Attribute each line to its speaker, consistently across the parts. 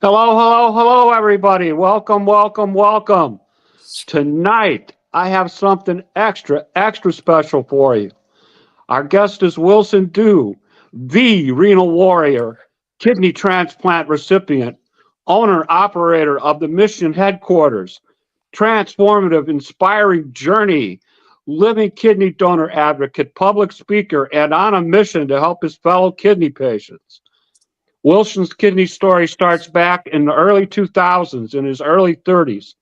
Speaker 1: Hello, hello, hello, everybody. Welcome, welcome, welcome. Tonight, I have something extra, extra special for you. Our guest is Wilson Dew, the renal warrior, kidney transplant recipient, owner, operator of the mission headquarters, transformative, inspiring journey, living kidney donor advocate, public speaker, and on a mission to help his fellow kidney patients. Wilson's kidney story starts back in the early 2000s, in his early 30s.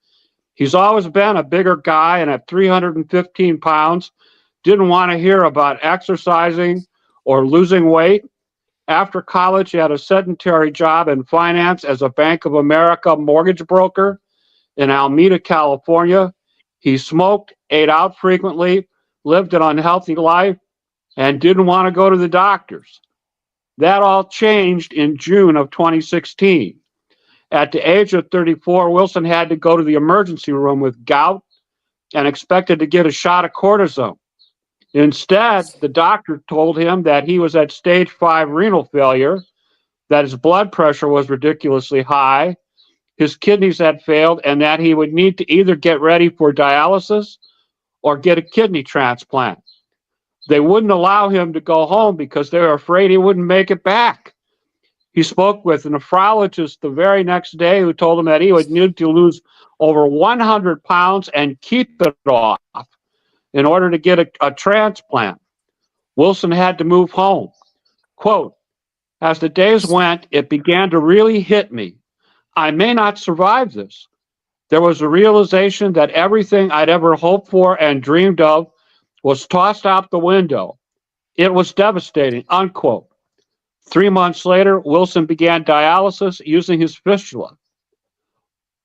Speaker 1: He's always been a bigger guy, and at 315 pounds, didn't want to hear about exercising or losing weight. After college, he had a sedentary job in finance as a Bank of America mortgage broker in Alameda, California. He smoked, ate out frequently, lived an unhealthy life, and didn't want to go to the doctors. That all changed in June of 2016. At the age of 34, Wilson had to go to the emergency room with gout and expected to get a shot of cortisone. Instead, the doctor told him that he was at stage 5 renal failure, that his blood pressure was ridiculously high, his kidneys had failed, and that he would need to either get ready for dialysis or get a kidney transplant. They wouldn't allow him to go home because they were afraid he wouldn't make it back. He spoke with a nephrologist the very next day who told him that he would need to lose over 100 pounds and keep it off in order to get a transplant. Wilson had to move home. Quote, as the days went, it began to really hit me. I may not survive this. There was a realization that everything I'd ever hoped for and dreamed of was tossed out the window. It was devastating, unquote. 3 months later, Wilson began dialysis using his fistula.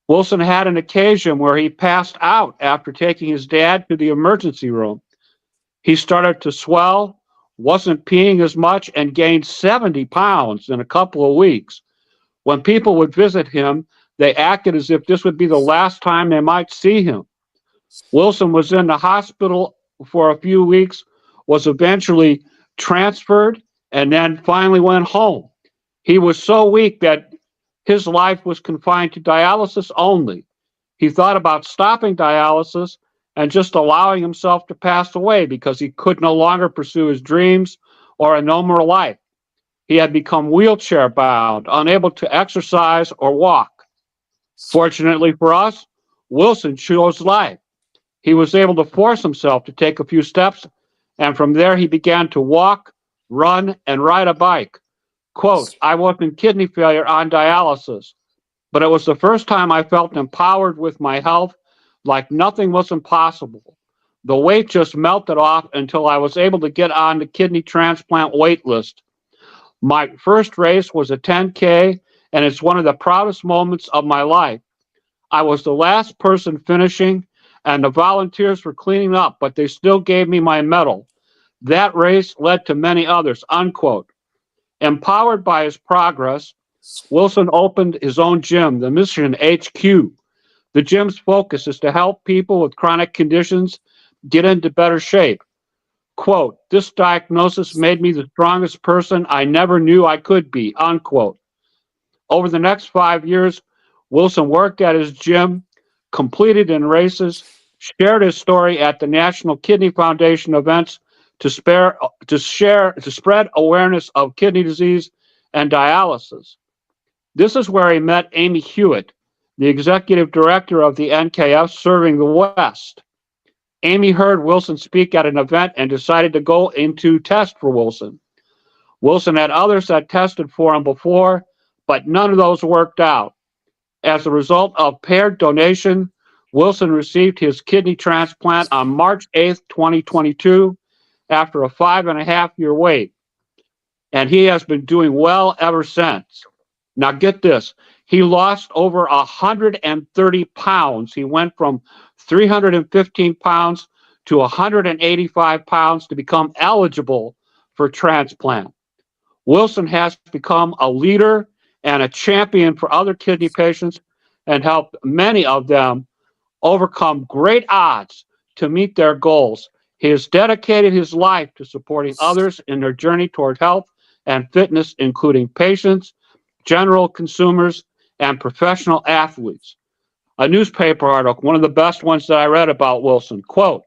Speaker 1: Wilson had an occasion where he passed out after taking his dad to the emergency room. He started to swell, wasn't peeing as much, and gained 70 pounds in a couple of weeks. When people would visit him, they acted as if this would be the last time they might see him. Wilson was in the hospital for a few weeks, was eventually transferred, and then finally went home. He was so weak that his life was confined to dialysis only. He thought about stopping dialysis and just allowing himself to pass away because he could no longer pursue his dreams or a normal life. He had become wheelchair bound, unable to exercise or walk. Fortunately for us, Wilson chose life. He was able to force himself to take a few steps, and from there he began to walk, run, and ride a bike. Quote, I was in kidney failure on dialysis, but it was the first time I felt empowered with my health, like nothing was impossible. The weight just melted off until I was able to get on the kidney transplant wait list. My first race was a 10K, and it's one of the proudest moments of my life. I was the last person finishing, and the volunteers were cleaning up, but they still gave me my medal. That race led to many others, unquote. Empowered by his progress, Wilson opened his own gym, the Mission HQ. The gym's focus is to help people with chronic conditions get into better shape. Quote, this diagnosis made me the strongest person I never knew I could be, unquote. Over the next 5 years, Wilson worked at his gym, competed in races, shared his story at the National Kidney Foundation events to spread awareness of kidney disease and dialysis. This is where he met Amy Hewitt, the executive director of the NKF serving the West. Amy heard Wilson speak at an event and decided to go into test for Wilson. Wilson had others that tested for him before, but none of those worked out. As a result of paired donation, Wilson received his kidney transplant on March 8th, 2022, after a 5.5-year wait. And he has been doing well ever since. Now get this, he lost over 130 pounds. He went from 315 pounds to 185 pounds to become eligible for transplant. Wilson has become a leader and a champion for other kidney patients and helped many of them overcome great odds to meet their goals. He has dedicated his life to supporting others in their journey toward health and fitness, including patients, general consumers, and professional athletes. A newspaper article, one of the best ones that I read about Wilson, quote,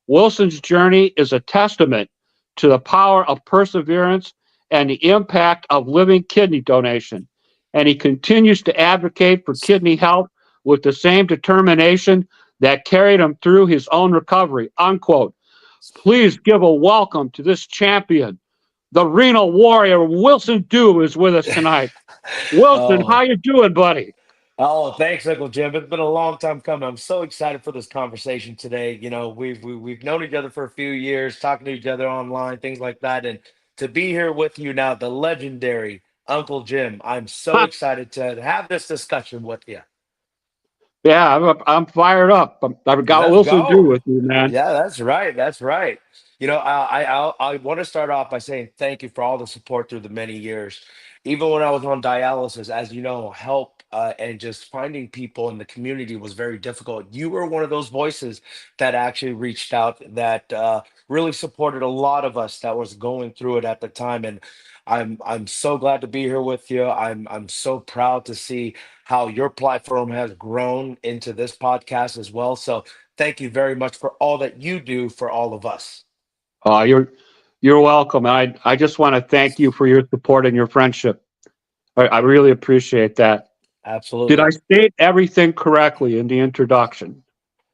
Speaker 1: Wilson's journey is a testament to the power of perseverance and the impact of living kidney donation. And he continues to advocate for kidney health with the same determination that carried him through his own recovery. Unquote. Please give a welcome to this champion, the renal warrior. Wilson Dew is with us tonight. Wilson, how
Speaker 2: Oh,
Speaker 1: you doing, buddy?
Speaker 2: oh, thanks, Uncle Jim. It's been a long time coming. I'm so excited for this conversation today. We've known each other for a few years, talking to each other online, things like that, and to be here with you now, the legendary Uncle Jim. I'm so excited to have this discussion with you.
Speaker 1: Yeah, I'm fired up. I've got
Speaker 2: Let's
Speaker 1: Wilson Dew
Speaker 2: go.
Speaker 1: with you, man.
Speaker 2: Yeah, that's right. That's right. I want to start off by saying thank you for all the support through the many years. Even when I was on dialysis, as you know, help and just finding people in the community was very difficult. You were one of those voices that actually reached out that really supported a lot of us that was going through it at the time. And I'm so glad to be here with you. I'm so proud to see how your platform has grown into this podcast as well. So thank you very much for all that you do for all of us.
Speaker 1: Uh, you're you're welcome. I just want to thank you for your support and your friendship. I really appreciate that. Did I
Speaker 2: Absolutely.
Speaker 1: state everything correctly in the introduction?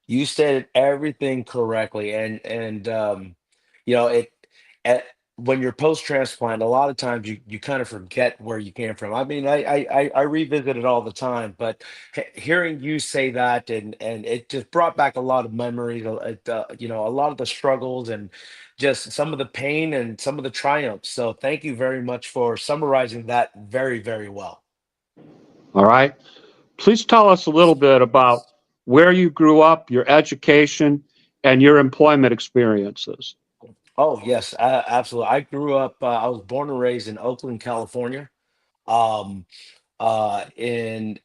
Speaker 2: You stated everything correctly, and you know it. At, when you're post transplant, a lot of times you kind of forget where you came from. I mean, I revisit it all the time, but hearing you say that and it just brought back a lot of memories. A lot of the struggles and just some of the pain and some of the triumphs. So thank you very much for summarizing that very very well.
Speaker 1: All right. Please tell us a little bit about where you grew up, your education, and your employment experiences.
Speaker 2: Oh yes, absolutely. I grew up. I was born and raised in Oakland, California. Um, and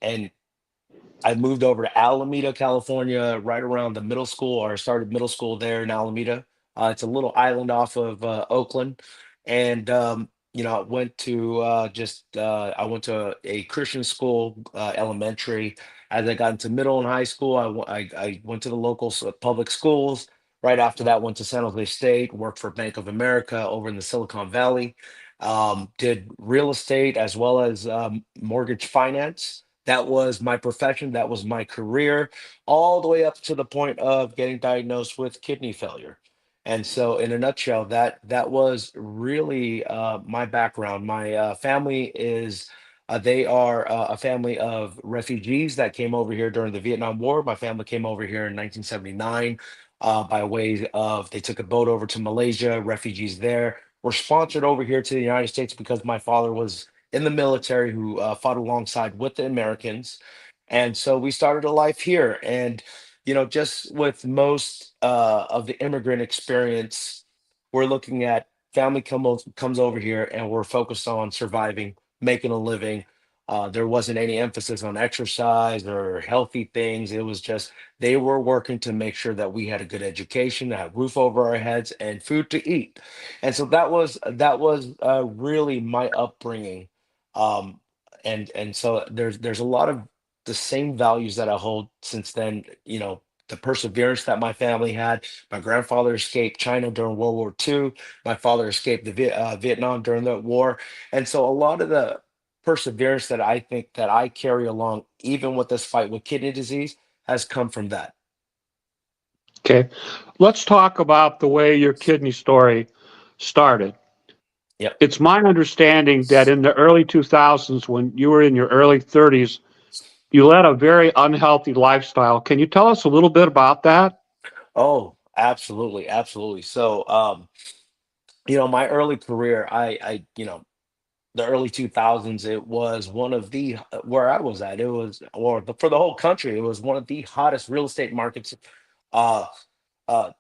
Speaker 2: I moved over to Alameda, California, right around the middle school, or I started middle school there in Alameda. It's a little island off of Oakland, and I went to I went to a Christian school, elementary. As I got into middle and high school, I went to the local public schools. Right after that, went to San Jose State, worked for Bank of America over in the Silicon Valley. Did real estate as well as mortgage finance. That was my profession, that was my career, all the way up to the point of getting diagnosed with kidney failure. And so, in a nutshell, that was really my background. My family is they are a family of refugees that came over here during the Vietnam War. My family came over here in 1979 by way of they took a boat over to Malaysia, refugees there. Were sponsored over here to the United States because my father was in the military who fought alongside with the Americans. And so we started a life here. And, just with most of the immigrant experience, we're looking at comes over here and we're focused on surviving, making a living. There wasn't any emphasis on exercise or healthy things. It was just they were working to make sure that we had a good education, a roof over our heads, and food to eat. And so that was really my upbringing. Um, and so there's a lot of the same values that I hold since then. The perseverance that my family had. My grandfather escaped China during World War II. My father escaped the Vietnam during that war, and so a lot of the perseverance that I think that I carry along, even with this fight with kidney disease, has come from that.
Speaker 1: Okay. Let's talk about the way your kidney story started.
Speaker 2: Yep.
Speaker 1: It's my understanding that in the early 2000s, when you were in your early 30s, you led a very unhealthy lifestyle. Can you tell us a little bit about that?
Speaker 2: Oh, absolutely, absolutely. So, my early career, the early 2000s, it was one of the where I was at. It was, for the whole country, it was one of the hottest real estate markets uh, uh,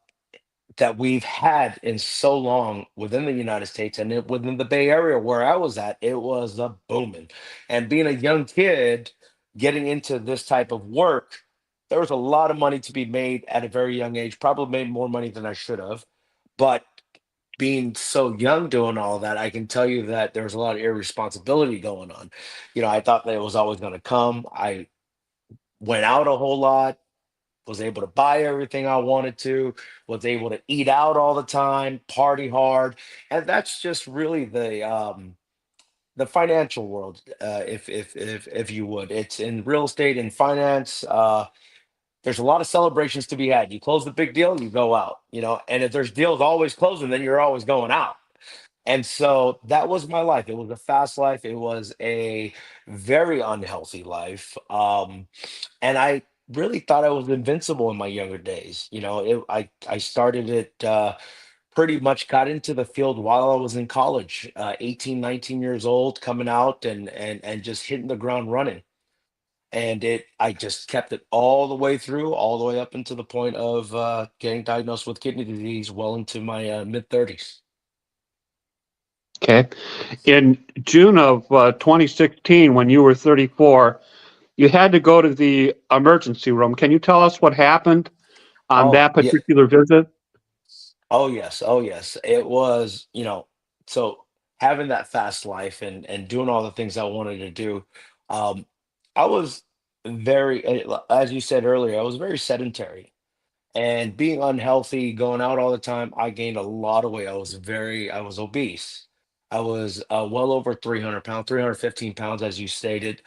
Speaker 2: that we've had in so long within the United States and within the Bay Area where I was at, it was a booming. And being a young kid getting into this type of work, there was a lot of money to be made at a very young age. Probably made more money than I should have, but being so young doing all that, I can tell you that there was a lot of irresponsibility going on. I thought that it was always going to come. I went out a whole lot, was able to buy everything I wanted to, was able to eat out all the time, party hard, and that's just really the financial world, if you would. It's in real estate and finance. There's a lot of celebrations to be had. You close the big deal, you go out, and if there's deals always closing, then you're always going out. And so that was my life. It was a fast life. It was a very unhealthy life. And I really thought I was invincible in my younger days. I started it, pretty much got into the field while I was in college, 18, 19 years old, coming out and just hitting the ground running. And I just kept it all the way through, all the way up into the point of getting diagnosed with kidney disease well into my mid 30s.
Speaker 1: Okay. In June of 2016, when you were 34, you had to go to the emergency room. Can you tell us what happened on
Speaker 2: Oh,
Speaker 1: that
Speaker 2: yeah.
Speaker 1: particular visit?
Speaker 2: Oh, yes. Oh, yes. It was, so having that fast life and doing all the things I wanted to do, um, I was as you said earlier, I was very sedentary. And being unhealthy, going out all the time, I gained a lot of weight. I was obese. I was well over 300 pounds, 315 pounds, as you stated.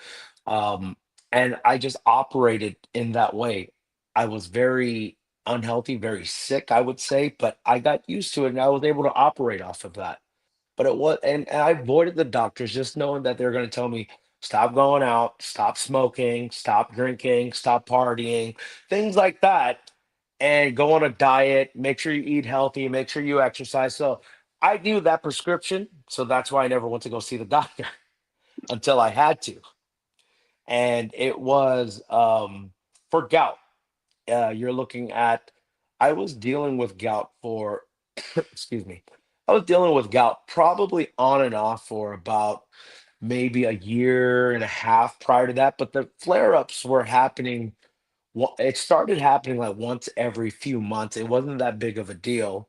Speaker 2: Um, and I just operated in that way. I was very unhealthy, very sick, I would say, but I got used to it and I was able to operate off of that. But and I avoided the doctors just knowing that they're going to tell me, stop going out, stop smoking, stop drinking, stop partying, things like that, and go on a diet, make sure you eat healthy, make sure you exercise. So I knew that prescription. So that's why I never went to go see the doctor until I had to. And it was for gout. You're looking at, I was dealing with gout for, excuse me, I was dealing with gout probably on and off for about maybe a year and a half prior to that. But the flare ups were happening. It started happening like once every few months. It wasn't that big of a deal.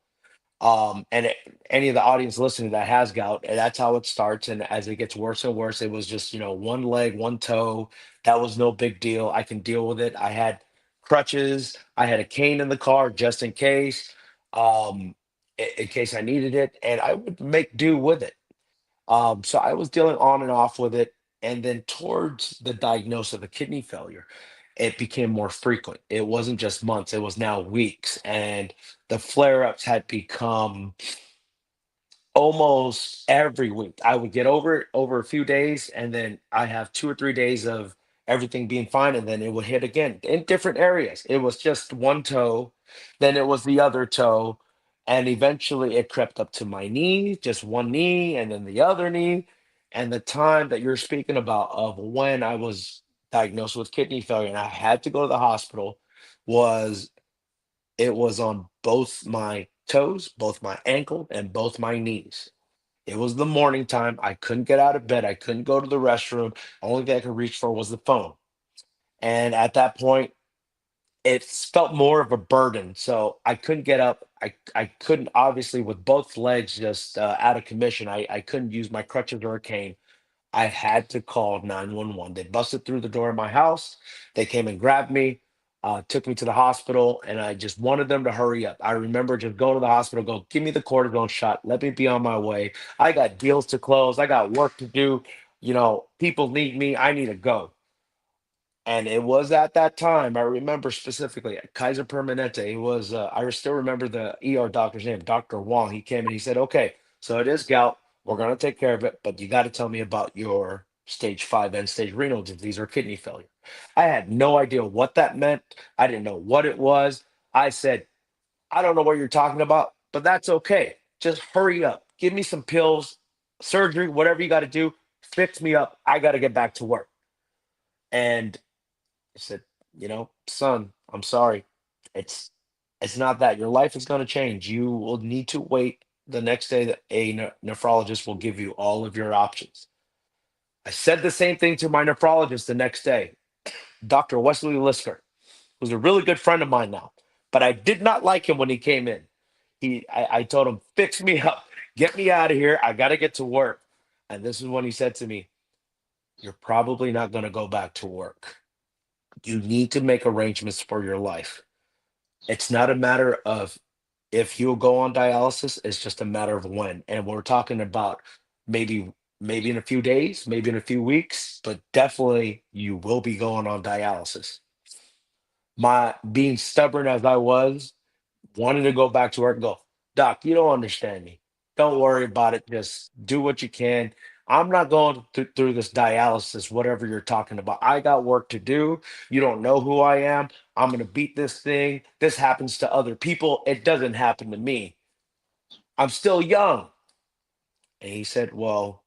Speaker 2: Any of the audience listening that has gout, and that's how it starts. And as it gets worse and worse, it was just, one leg, one toe. That was no big deal. I can deal with it. I had crutches. I had a cane in the car just um, in case I needed it, and I would make do with it. So I was dealing on and off with it. And then towards the diagnosis of the kidney failure, it became more frequent. It wasn't just months, it was now weeks. And the flare ups had become almost every week. I would get over it over a few days, and then I have 2 or 3 days of everything being fine, and then it would hit again in different areas. It was just one toe, then it was the other toe, and eventually it crept up to my knee, just one knee, and then the other knee. And the time that you're speaking about of when I was diagnosed with kidney failure and I had to go to the hospital was it was on both my toes, both my ankle, and both my knees. It was the morning time. I couldn't get out of bed. I couldn't go to the restroom. Only thing I could reach for was the phone. And at that point, it felt more of a burden. So I couldn't get up. I couldn't, obviously, with both legs just out of commission, I couldn't use my crutches or a cane. I had to call 911. They busted through the door of my house. They came and grabbed me, took me to the hospital, and I just wanted them to hurry up. I remember just going to the hospital, go, give me the cortisone shot. Let me be on my way. I got deals to close. I got work to do. People need me. I need to go. And it was at that time, I remember specifically at Kaiser Permanente. It was, I still remember the ER doctor's name, Dr. Wong. He came and he said, okay, so it is gout. We're going to take care of it, but you got to tell me about your stage 5 end stage renal disease or kidney failure. I had no idea what that meant. I didn't know what it was. I said, I don't know what you're talking about, but that's okay. Just hurry up. Give me some pills, surgery, whatever you got to do. Fix me up. I got to get back to work. And I said, son, I'm sorry. It's it's not that. Your life is going to change. You will need to wait the next day that a nephrologist will give you all of your options. I said the same thing to my nephrologist the next day, Dr. Wesley Lisker, who's a really good friend of mine now. But I did not like him when he came in. I told him, fix me up, get me out of here. I got to get to work. And this is when he said to me, you're probably not going to go back to work. You need to make arrangements for your life. It's not a matter of if you'll go on dialysis, it's just a matter of when. And we're talking about maybe maybe in a few days, maybe in a few weeks, but definitely you will be going on dialysis. My being stubborn as I was, wanted to go back to work and go, Doc, you don't understand me. Don't worry about it. Just do what you can. I'm not going through this dialysis, whatever you're talking about. I got work to do. You don't know who I am. I'm going to beat this thing. This happens to other people. It doesn't happen to me. I'm still young. And he said, well,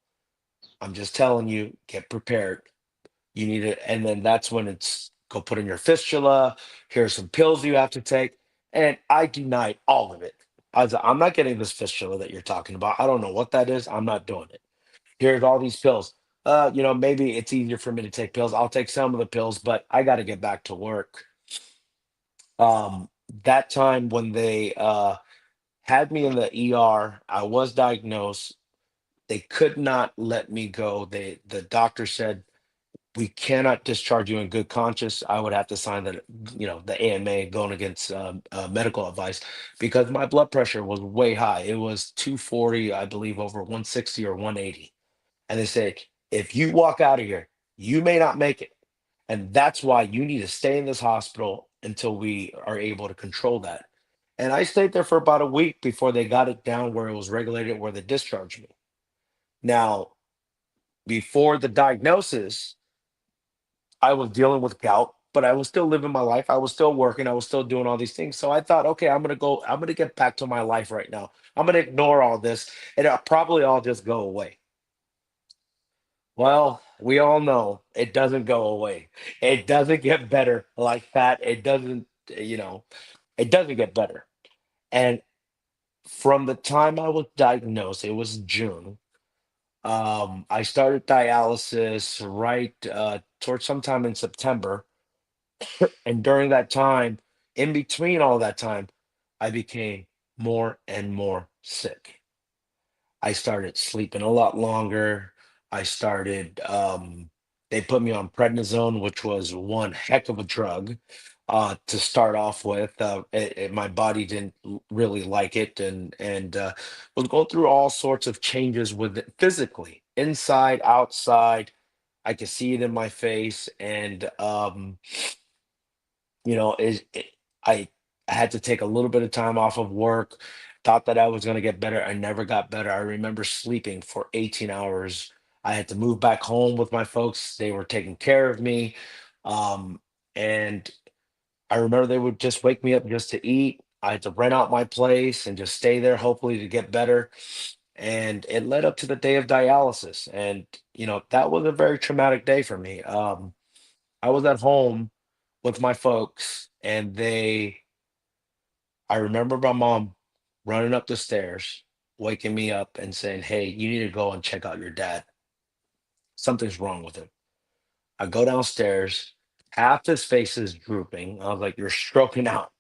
Speaker 2: I'm just telling you, get prepared. You need it. And then that's when it's go put in your fistula. Here's some pills you have to take. And I denied all of it. I was like, I'm not getting this fistula that you're talking about. I don't know what that is. I'm not doing it. Here's all these pills. Maybe it's easier for me to take pills. I'll take some of the pills, but I got to get back to work. Um, that time when they had me in the ER, I was diagnosed. They could not let me go. The doctor said we cannot discharge you in good conscience. I would have to sign the AMA going against medical advice because my blood pressure was way high. It was 240, I believe, over 160 or 180. And they said, if you walk out of here, you may not make it. And that's why you need to stay in this hospital until we are able to control that. And I stayed there for about a week before they got it down where it was regulated, where they discharged me. Now, before the diagnosis, I was dealing with gout, but I was still living my life. I was still working. I was still doing all these things. So I thought, okay, I'm going to get back to my life right now. I'm going to ignore all this and it'll probably all just go away. Well, we all know it doesn't go away. It doesn't get better like that. It doesn't, it doesn't get better. And from the time I was diagnosed, it was June. I started dialysis right towards sometime in September. And during that time, in between all that time, I became more and more sick. I started sleeping a lot longer. I started, they put me on prednisone, which was one heck of a drug to start off with. My body didn't really like it and was going through all sorts of changes with it physically, inside, outside. I could see it in my face. And, you know, I had to take a little bit of time off of work. Thought that I was going to get better. I never got better. I remember sleeping for 18 hours. I had to move back home with my folks. They were taking care of me. Um, and I remember they would just wake me up just to eat. I had to rent out my place and just stay there, hopefully to get better. And it led up to the day of dialysis. And, that was a very traumatic day for me. I was at home with my folks, and I remember my mom running up the stairs, waking me up and saying, "Hey, you need to go and check out your dad. Something's wrong with him." I go downstairs, half his face is drooping. I was like, "You're stroking out."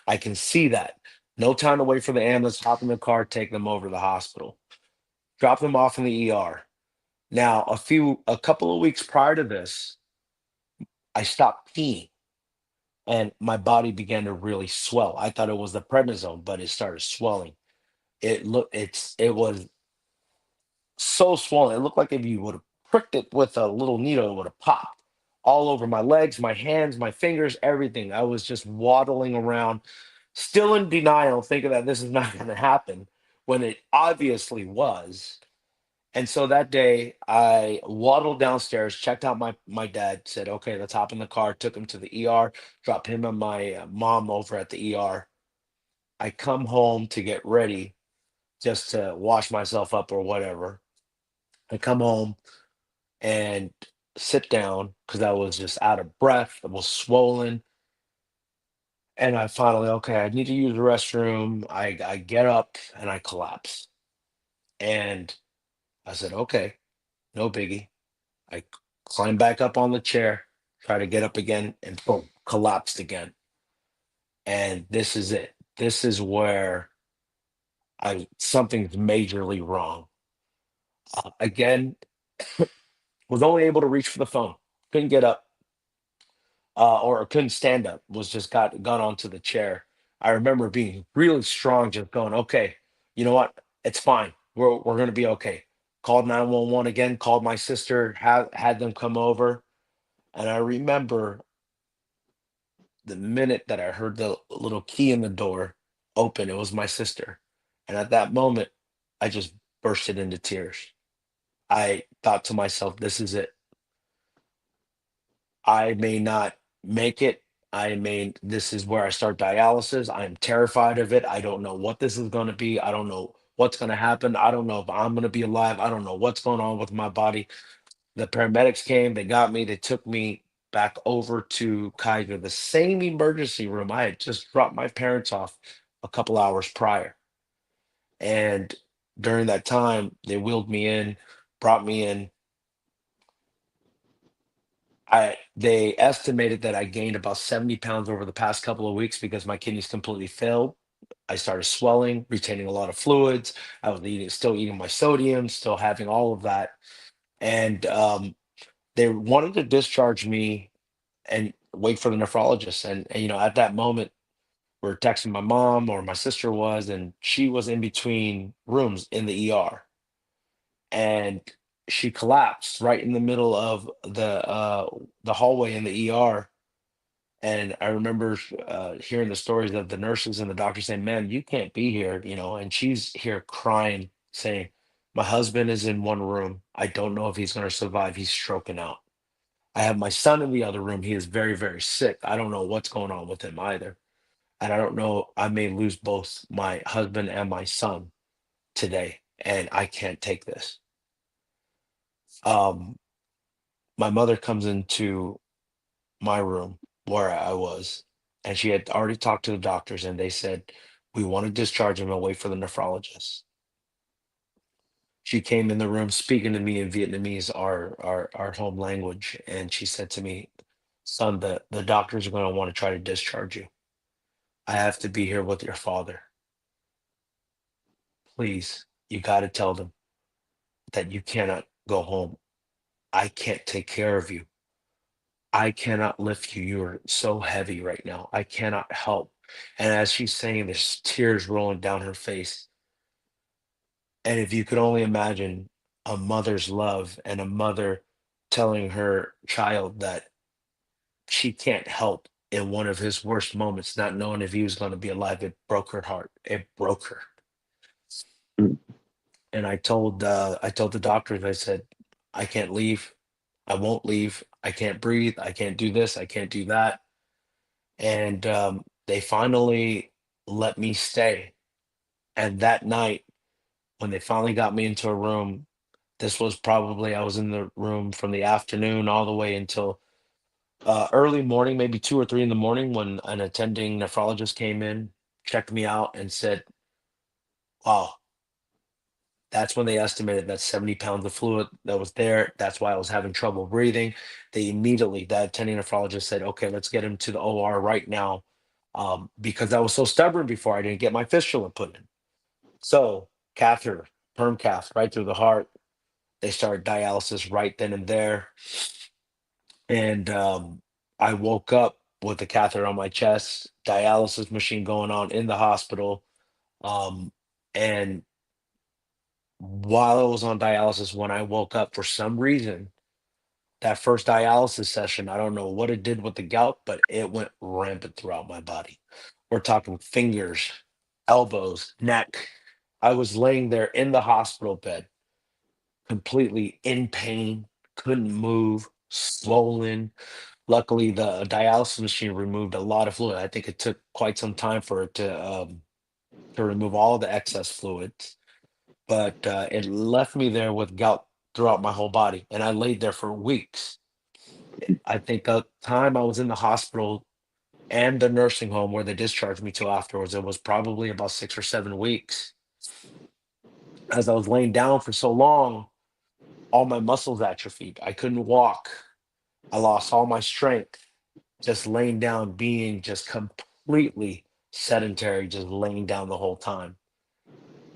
Speaker 2: I can see that. No time to wait for the ambulance, hop in the car, take them over to the hospital, drop them off in the ER. Now, a couple of weeks prior to this, I stopped peeing and my body began to really swell. I thought it was the prednisone, but it started swelling. It was so swollen. It looked like if you would have pricked it with a little needle, it would have popped all over my legs, my hands, my fingers, everything. I was just waddling around, still in denial, thinking that this is not going to happen when it obviously was. And so that day, I waddled downstairs, checked out my dad, said, "Okay, let's hop in the car." Took him to the ER, dropped him and my mom over at the ER. I come home to get ready, just to wash myself up or whatever. I come home and sit down because I was just out of breath. I was swollen, and I finally, okay, I need to use the restroom. I get up and I collapse, and I said, "Okay, no biggie." I climbed back up on the chair, try to get up again, and boom, collapsed again. And this is it. This is where I something's majorly wrong. Again, was only able to reach for the phone. Couldn't get up, or couldn't stand up. Was just got onto the chair. I remember being really strong, just going, okay, you know what? It's fine. We're gonna be okay. Called 911 again. Called my sister. Had them come over, and I remember the minute that I heard the little key in the door open. It was my sister, and at that moment, I just bursted into tears. I thought to myself, this is it. I may not make it. This is where I start dialysis. I'm terrified of it. I don't know what this is going to be. I don't know what's going to happen. I don't know if I'm going to be alive. I don't know what's going on with my body. The paramedics came, they got me, they took me back over to Kaiser, the same emergency room I had just dropped my parents off a couple hours prior. And during that time, they wheeled me in, brought me in. They estimated that I gained about 70 pounds over the past couple of weeks because my kidneys completely failed. I started swelling, retaining a lot of fluids. I was still eating my sodium, still having all of that. And they wanted to discharge me and wait for the nephrologist. And at that moment, we're texting my mom, or my sister was, and she was in between rooms in the ER. And she collapsed right in the middle of the hallway in the ER. And I remember hearing the stories of the nurses and the doctors saying, "Man, you can't be here," and she's here crying, saying, "My husband is in one room. I don't know if he's going to survive. He's stroking out. I have my son in the other room. He is very, very sick. I don't know what's going on with him either. And I don't know, I may lose both my husband and my son today. And I can't take this." Um, my mother comes into my room where I was, and she had already talked to the doctors, and they said, "We want to discharge him and wait for the nephrologist." She came in the room speaking to me in Vietnamese, our home language, and she said to me, "Son, the doctors are going to want to try to discharge you. I have to be here with your father. Please, you got to tell them that you cannot go home. I can't take care of you. I cannot lift you. You are so heavy right now. I cannot help." And as she's saying, there's tears rolling down her face. And if you could only imagine a mother's love, and a mother telling her child that she can't help in one of his worst moments, not knowing if he was going to be alive, it broke her heart. It broke her.
Speaker 1: Mm.
Speaker 2: And I told the doctors, I said, "I can't leave. I won't leave. I can't breathe. I can't do this. I can't do that." And they finally let me stay. And that night, when they finally got me into a room, this was probably, I was in the room from the afternoon all the way until early morning, maybe 2 or 3 in the morning, when an attending nephrologist came in, checked me out, and said, "Wow." That's when they estimated that 70 pounds of fluid that was there. That's why I was having trouble breathing. They immediately, that attending nephrologist said, "Okay, let's get him to the OR right now." Because I was so stubborn before, I didn't get my fistula put in. So, catheter, perm cath, right through the heart. They started dialysis right then and there. And I woke up with the catheter on my chest, dialysis machine going on in the hospital. And while I was on dialysis, when I woke up, for some reason, that first dialysis session, I don't know what it did with the gout, but it went rampant throughout my body. We're talking fingers, elbows, neck. I was laying there in the hospital bed, completely in pain, couldn't move, swollen. Luckily, the dialysis machine removed a lot of fluid. I think it took quite some time for it to remove all the excess fluids, but it left me there with gout throughout my whole body, and I laid there for weeks. I think the time I was in the hospital and the nursing home where they discharged me to afterwards, it was probably about 6 or 7 weeks. As I was laying down for so long, all my muscles atrophied. I couldn't walk. I lost all my strength. Just laying down, being just completely sedentary, just laying down the whole time.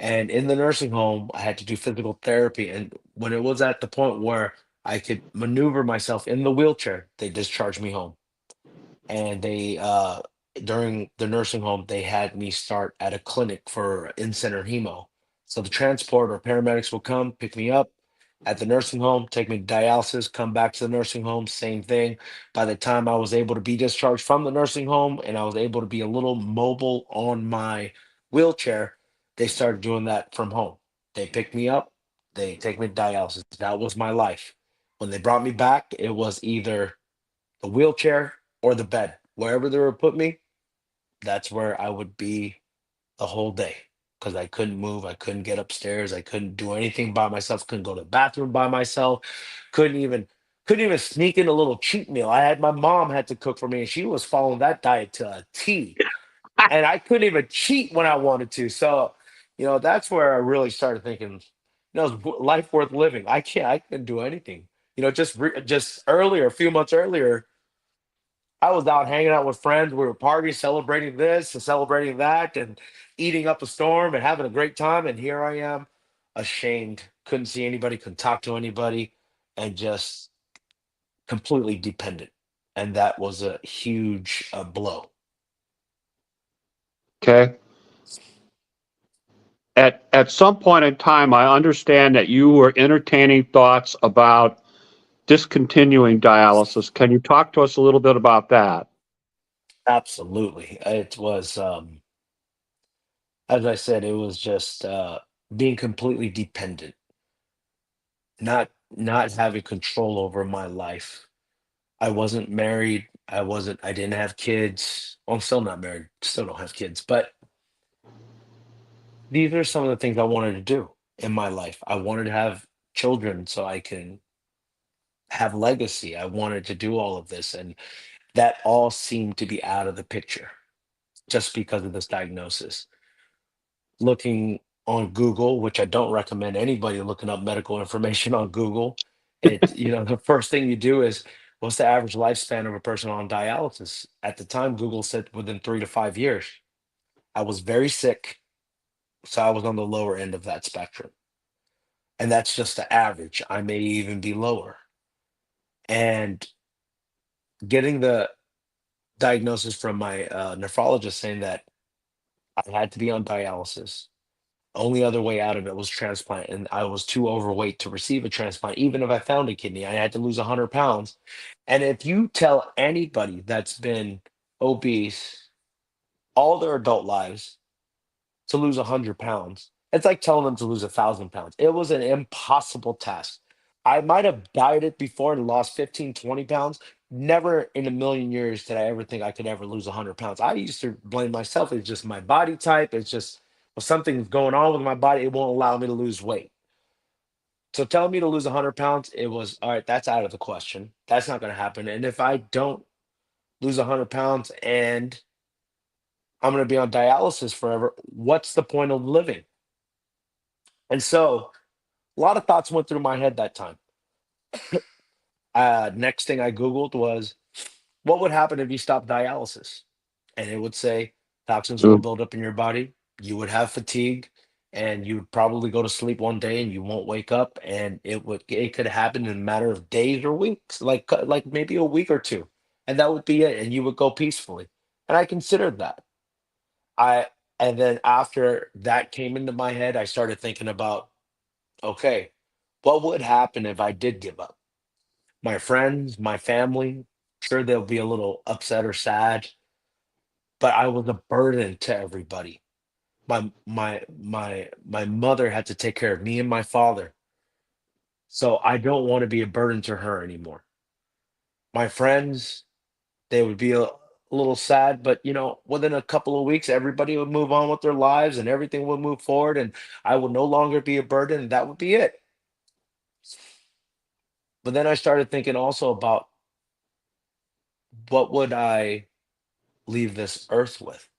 Speaker 2: And in the nursing home, I had to do physical therapy. And when it was at the point where I could maneuver myself in the wheelchair, they discharged me home. And they during the nursing home they had me start at a clinic for in-center hemo. So the transport or paramedics will come pick me up at the nursing home, take me to dialysis, come back to the nursing home, same thing. By the time I was able to be discharged from the nursing home and I was able to be a little mobile on my wheelchair, they started doing that from home. They pick me up, they take me to dialysis. That was my life. When they brought me back, it was either the wheelchair or the bed. Wherever they would put me, that's where I would be the whole day because I couldn't move. I couldn't get upstairs. I couldn't do anything by myself. Couldn't go to the bathroom by myself. Couldn't even couldn't even sneak in a little cheat meal. I had my mom had to cook for me, and she was following that diet to a T. And I couldn't even cheat when I wanted to. So, that's where I really started thinking, is life worth living? I can't. I can do anything. Just earlier, a few months earlier, I was out hanging out with friends. We were partying, celebrating this and celebrating that, and eating up a storm and having a great time. And here I am, ashamed, couldn't see anybody, couldn't talk to anybody, and just completely dependent. And that was a huge blow.
Speaker 1: Okay. At some point in time, I understand that you were entertaining thoughts about discontinuing dialysis. Can you talk to us a little bit about that?
Speaker 2: Absolutely. It was, as I said, it was just being completely dependent, not having control over my life. I wasn't married. I didn't have kids. Well, I'm still not married, still don't have kids, but these are some of the things I wanted to do in my life. I wanted to have children so I can have legacy. I wanted to do all of this, and that all seemed to be out of the picture just because of this diagnosis. Looking on Google, which I don't recommend anybody looking up medical information on Google, the first thing you do is what's the average lifespan of a person on dialysis? At the time, Google said within 3 to 5 years. I was very sick, so I was on the lower end of that spectrum. And that's just the average. I may even be lower. And getting the diagnosis from my nephrologist saying that I had to be on dialysis. Only other way out of it was transplant, and I was too overweight to receive a transplant. Even if I found a kidney, I had to lose 100 pounds. And if you tell anybody that's been obese all their adult lives to lose 100 pounds, it's like telling them to lose 1,000 pounds. It was an impossible task. I might have dieted before and lost 15, 20 pounds. Never in a million years did I ever think I could ever lose 100 pounds. I used to blame myself. It's just my body type. It's just, well, something's going on with my body. It won't allow me to lose weight. So telling me to lose 100 pounds, it was all right. That's out of the question. That's not going to happen. And if I don't lose 100 pounds and I'm going to be on dialysis forever, what's the point of living? And so a lot of thoughts went through my head that time. Next thing I Googled was what would happen if you stopped dialysis? And it would say toxins will
Speaker 1: Mm.
Speaker 2: build up in your body. You would have fatigue and you would probably go to sleep one day and you won't wake up. And it could happen in a matter of days or weeks, like maybe a week or two. And that would be it. And you would go peacefully. And I considered that. I, and then after that came into my head, I started thinking about, okay, what would happen if I did give up? My friends, my family, sure they'll be a little upset or sad, but I was a burden to everybody. My mother had to take care of me and my father. So I don't want to be a burden to her anymore. My friends, they would be a little sad, but within a couple of weeks, everybody would move on with their lives and everything would move forward, and I would no longer be a burden, and that would be it. But then I started thinking also about what would I leave this earth with?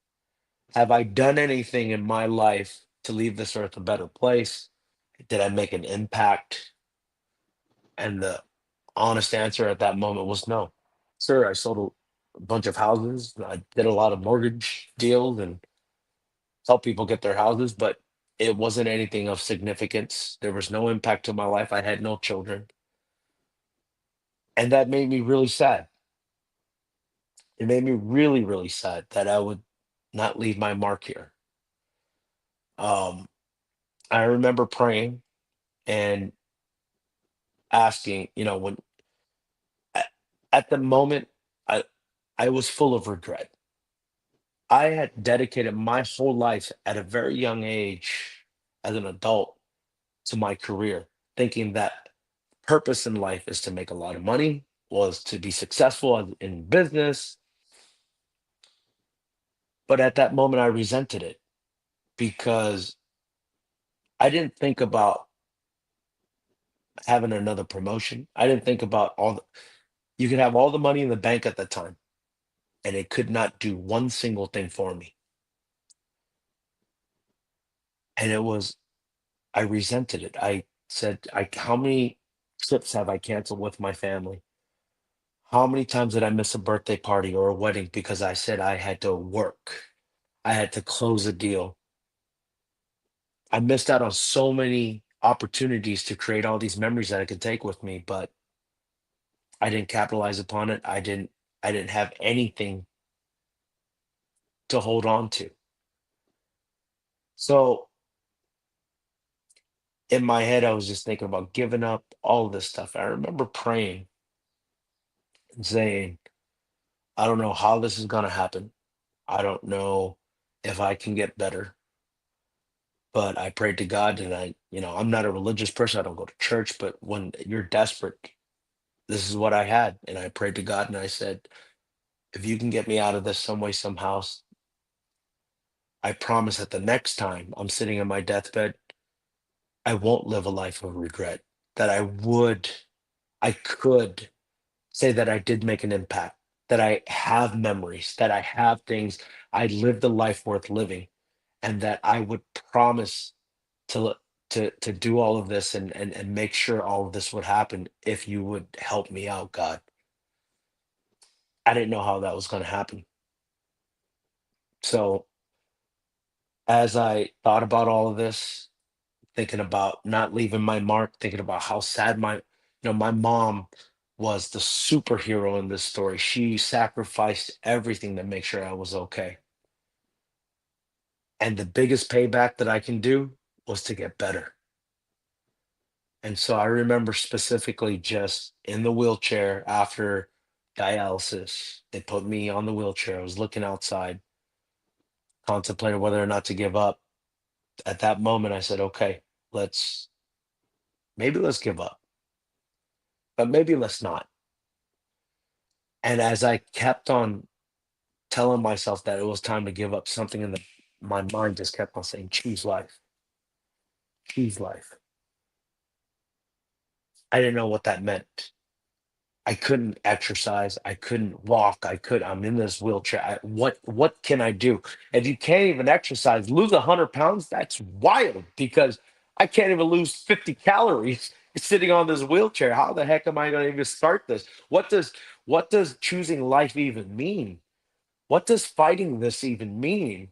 Speaker 2: Have I done anything in my life to leave this earth a better place? Did I make an impact? And the honest answer at that moment was no. Sir, I sold a bunch of houses. I did a lot of mortgage deals and helped people get their houses, but It wasn't anything of significance. There was no impact to my life. I had no children. And that made me really sad. It made me really, really sad that I would not leave my mark here. Um, I remember praying and asking, when at, at the moment I I was full of regret. I had dedicated my whole life at a very young age as an adult to my career, thinking that purpose in life is to make a lot of money, was to be successful in business. But at that moment, I resented it because I didn't think about having another promotion. I didn't think about you could have all the money in the bank at the time, and it could not do one single thing for me. And I resented it. I said, how many trips have I canceled with my family? How many times did I miss a birthday party or a wedding because I said I had to work? I had to close a deal. I missed out on so many opportunities to create all these memories that I could take with me, but I didn't capitalize upon it. I didn't have anything to hold on to. So in my head, I was just thinking about giving up all of this stuff. I remember praying and saying, I don't know how this is going to happen. I don't know if I can get better, but I prayed to God and I'm not a religious person. I don't go to church, but when you're desperate, this is what I had. And I prayed to God and I said, if you can get me out of this some way, somehow, I promise that the next time I'm sitting on my deathbed, I won't live a life of regret. That I could say that I did make an impact, that I have memories, that I have things, I lived a life worth living, and that I would promise to to do all of this and make sure all of this would happen if you would help me out, God. I didn't know how that was going to happen. So as I thought about all of this, thinking about not leaving my mark, thinking about how sad my mom was the superhero in this story. She sacrificed everything to make sure I was okay. And the biggest payback that I can do was to get better. And so I remember specifically just in the wheelchair after dialysis. They put me on the wheelchair. I was looking outside, contemplating whether or not to give up. At that moment, I said, okay, let's let's give up, but maybe let's not. And as I kept on telling myself that it was time to give up, something in my mind just kept on saying, choose life, choose life. I didn't know what that meant. I couldn't exercise. I couldn't walk. I'm in this wheelchair. What can I do? If you can't even exercise, lose 100 pounds, that's wild because I can't even lose 50 calories sitting on this wheelchair. How the heck am I going to even start this? What does choosing life even mean? What does fighting this even mean?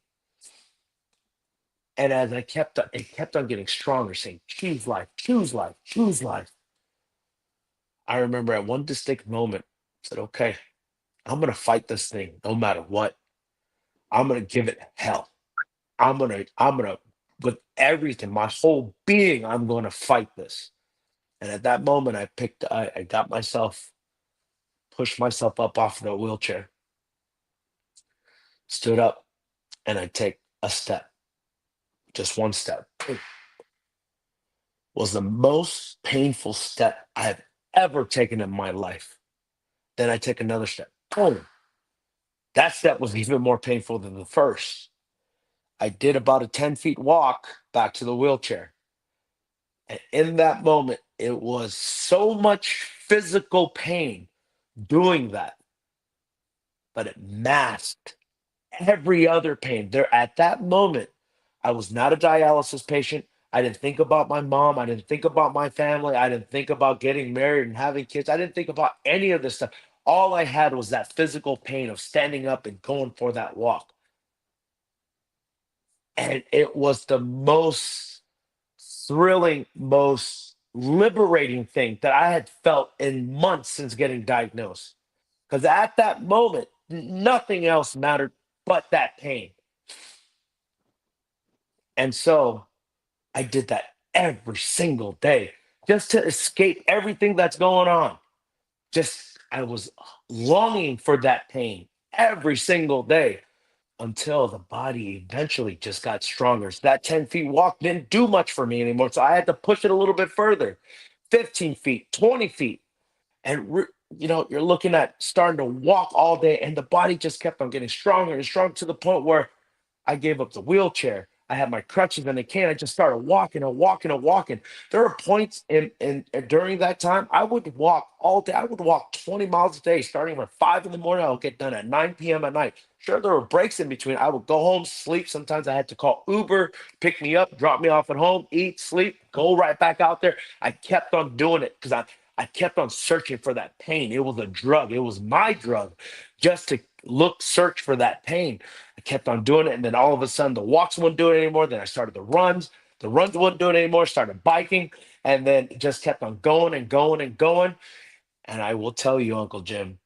Speaker 2: And as it kept on getting stronger, saying, choose life, choose life, choose life. I remember at one distinct moment, I said, okay, I'm gonna fight this thing no matter what. I'm gonna give it hell. I'm gonna with everything, my whole being, I'm gonna fight this. And at that moment I got myself, pushed myself up off the wheelchair, stood up, and I take a step, just one step. Was the most painful step I've ever taken in my life. Then I take another step. Boom. That step was even more painful than the first. I did about a 10 feet walk back to the wheelchair. And in that moment, it was so much physical pain doing that, but it masked every other pain. There at that moment, I was not a dialysis patient. I didn't think about my mom. I didn't think about my family. I didn't think about getting married and having kids. I didn't think about any of this stuff. All I had was that physical pain of standing up and going for that walk. And it was the most thrilling, most liberating thing that I had felt in months since getting diagnosed. Because at that moment, nothing else mattered but that pain. And so I did that every single day just to escape everything that's going on. Just, I was longing for that pain every single day until the body eventually just got stronger. So that 10 feet walk didn't do much for me anymore. So I had to push it a little bit further, 15 feet, 20 feet. And, you're looking at starting to walk all day, and the body just kept on getting stronger and stronger to the point where I gave up the wheelchair. I had my crutches and a cane. I just started walking and walking and walking. There were points in during that time I would walk all day. I would walk 20 miles a day, starting at 5 in the morning. I would get done at 9 p.m. at night. Sure, there were breaks in between. I would go home, sleep. Sometimes I had to call Uber, pick me up, drop me off at home, eat, sleep, go right back out there. I kept on doing it because I kept on searching for that pain. It was a drug. It was my drug, just to search for that pain. I kept on doing it, and then all of a sudden the walks wouldn't do it anymore. Then I started the runs. The runs wouldn't do it anymore. Started biking, and then it just kept on going and going and going. And I will tell you, Uncle Jim,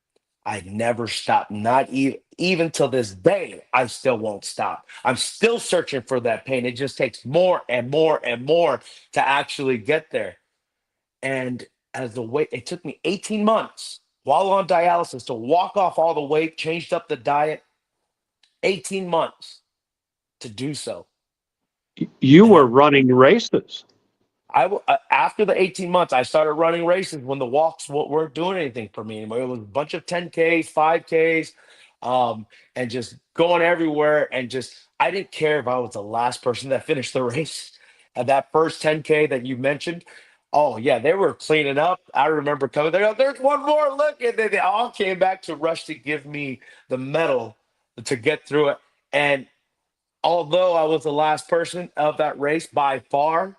Speaker 2: I never stopped. Not even till this day, I still won't stop. I'm still searching for that pain. It just takes more and more and more to actually get there. And as the weight, it took me 18 months while on dialysis to walk off all the weight, changed up the diet, 18 months to do so.
Speaker 1: You
Speaker 2: And
Speaker 1: were running races.
Speaker 2: after the 18 months, I started running races when the walks weren't doing anything for me anymore. It was a bunch of 10Ks, 5Ks, and just going everywhere. And just, I didn't care if I was the last person that finished the race. At that first 10K that you mentioned, oh, yeah, they were cleaning up. I remember coming there, there's one more, look. And then they all came back to rush to give me the medal to get through it. And although I was the last person of that race by far,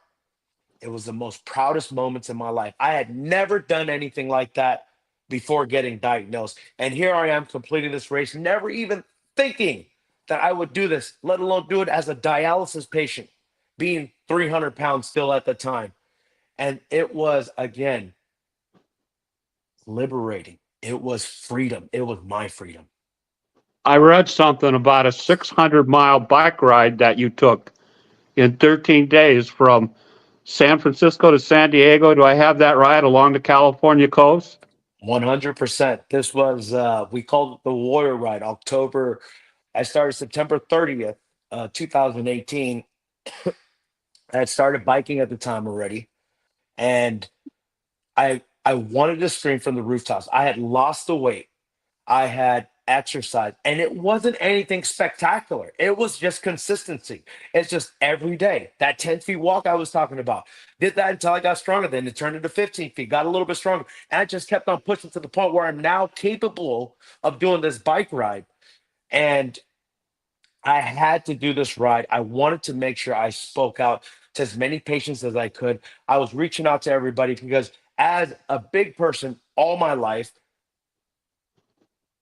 Speaker 2: it was the most proudest moments in my life. I had never done anything like that before getting diagnosed. And here I am completing this race, never even thinking that I would do this, let alone do it as a dialysis patient, being 300 pounds still at the time. And it was, again, liberating. It was freedom. It was my freedom.
Speaker 1: I read something about a 600-mile bike ride that you took in 13 days from San Francisco to San Diego. Do I have that right? Along the California coast?
Speaker 2: 100%. This was, we called it the Warrior Ride, October. I started September 30th, 2018. I had started biking at the time already, and I wanted to scream from the rooftops. I had lost the weight. I had exercised, and it wasn't anything spectacular. It was just consistency. It's just every day. That 10 feet walk I was talking about. Did that until I got stronger. Then it turned into 15 feet, got a little bit stronger. And I just kept on pushing to the point where I'm now capable of doing this bike ride. And I had to do this ride. I wanted to make sure I spoke out to as many patients as I could. I was reaching out to everybody because, as a big person all my life,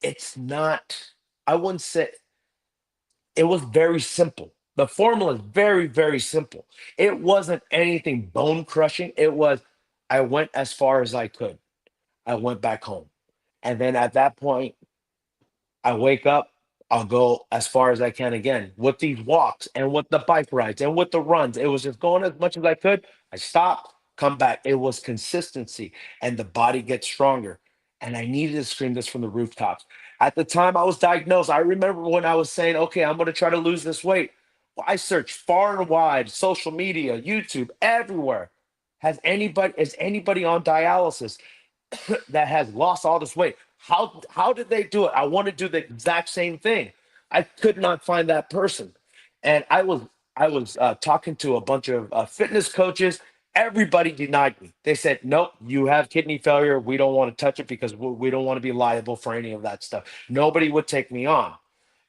Speaker 2: it's not, I wouldn't say, it was very simple. The formula is very, very simple. It wasn't anything bone crushing. It was, I went as far as I could. I went back home. And then at that point, I wake up, I'll go as far as I can again with these walks and with the bike rides and with the runs. It was just going as much as I could. I stopped, come back. It was consistency, and the body gets stronger. And I needed to scream this from the rooftops. At the time I was diagnosed, I remember when I was saying, okay, I'm going to try to lose this weight. Well, I searched far and wide, social media, YouTube, everywhere. Is anybody on dialysis that has lost all this weight? How did they do it? I want to do the exact same thing. I could not find that person, and I was talking to a bunch of fitness coaches. Everybody denied me. They said, "Nope, you have kidney failure. We don't want to touch it because we don't want to be liable for any of that stuff." Nobody would take me on.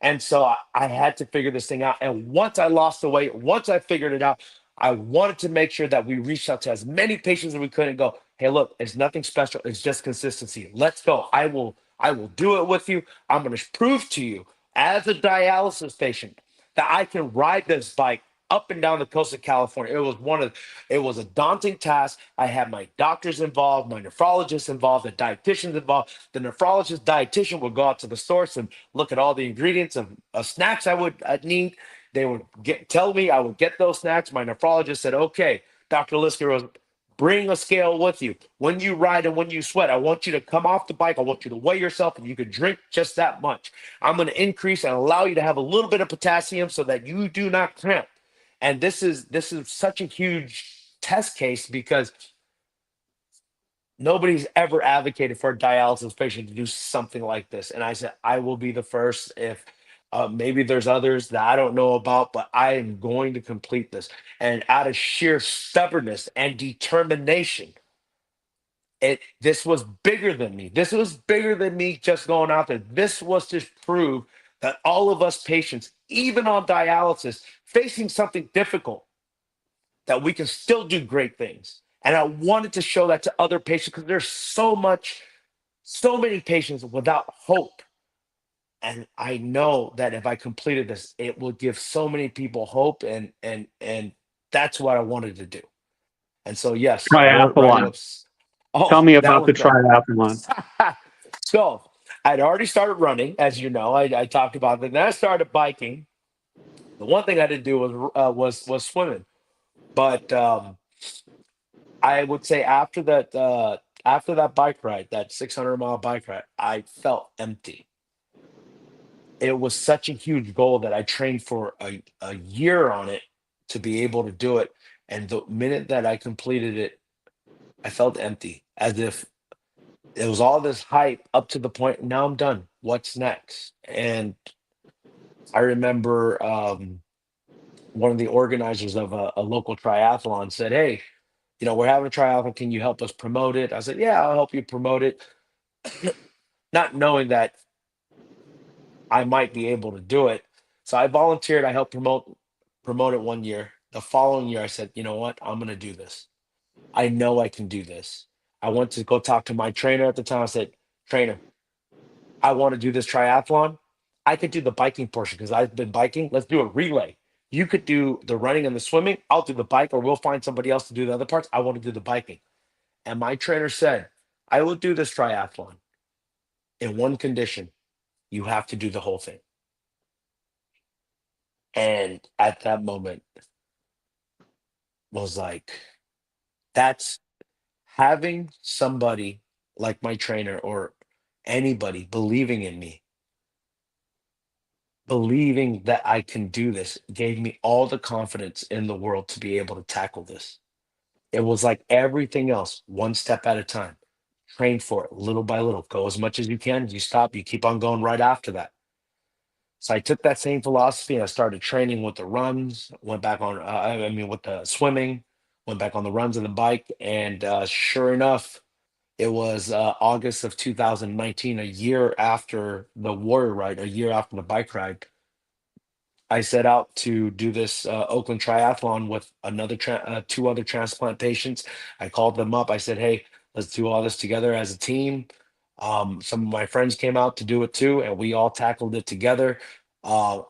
Speaker 2: And so I had to figure this thing out. And once I lost the weight, once I figured it out, I wanted to make sure that we reached out to as many patients as we could and go, hey, look, it's nothing special. It's just consistency. Let's go. I will do it with you. I'm going to prove to you as a dialysis patient that I can ride this bike up and down the coast of California. It was a daunting task. I had my doctors involved, my nephrologist involved, the dietitians involved. The nephrologist dietitian would go out to the source and look at all the ingredients of snacks I'd need. They would tell me I would get those snacks. My nephrologist said, "Okay, Dr. Lisker was bring a scale with you. When you ride and when you sweat, I want you to come off the bike. I want you to weigh yourself, and you can drink just that much. I'm going to increase and allow you to have a little bit of potassium so that you do not cramp." And this is such a huge test case because nobody's ever advocated for a dialysis patient to do something like this. And I said, I will be the first. If maybe there's others that I don't know about, but I am going to complete this. And out of sheer stubbornness and determination, this was bigger than me. This was bigger than me just going out there. This was to prove that all of us patients, even on dialysis, facing something difficult, that we can still do great things. And I wanted to show that to other patients because there's so many patients without hope. And I know that if I completed this, it will give so many people hope, and that's what I wanted to do. And so yes, I went riding
Speaker 1: Triathlon.
Speaker 2: up.
Speaker 1: Tell
Speaker 2: Oh,
Speaker 1: me
Speaker 2: that
Speaker 1: about
Speaker 2: was
Speaker 1: the
Speaker 2: the
Speaker 1: triathlon.
Speaker 2: so I'd already started running, as you know. I talked about that. Then I started biking. The one thing I didn't do was swimming. But I would say after that bike ride, that 600-mile bike ride, I felt empty. It was such a huge goal that I trained for a year on it to be able to do it. And the minute that I completed it, I felt empty, as if it was all this hype up to the point. Now I'm done. What's next? And I remember one of the organizers of a local triathlon said, "Hey, we're having a triathlon. Can you help us promote it?" I said, "Yeah, I'll help you promote it," not knowing that I might be able to do it. So I volunteered. I helped promote it one year. The following year, I said, "You know what? I'm going to do this. I know I can do this." I went to go talk to my trainer at the time. I said, "Trainer, I want to do this triathlon. I could do the biking portion because I've been biking. Let's do a relay. You could do the running and the swimming. I'll do the bike, or we'll find somebody else to do the other parts. I want to do the biking." And my trainer said, "I will do this triathlon in one condition. You have to do the whole thing." And at that moment was like, that's having somebody like my trainer or anybody believing in me, believing that I can do this, gave me all the confidence in the world to be able to tackle this. It was like everything else, one step at a time. Train for it little by little. Go as much as you can. You stop, you keep on going right after that. So I took that same philosophy and I started training with the runs, went back on, I mean, with the swimming, went back on the runs and the bike. And sure enough, it was August of 2019, a year after the Warrior ride, a year after the bike ride. I set out to do this Oakland triathlon with two other transplant patients. I called them up. I said, "Hey, let's do all this together as a team." Some of my friends came out to do it too, and we all tackled it together. Uh,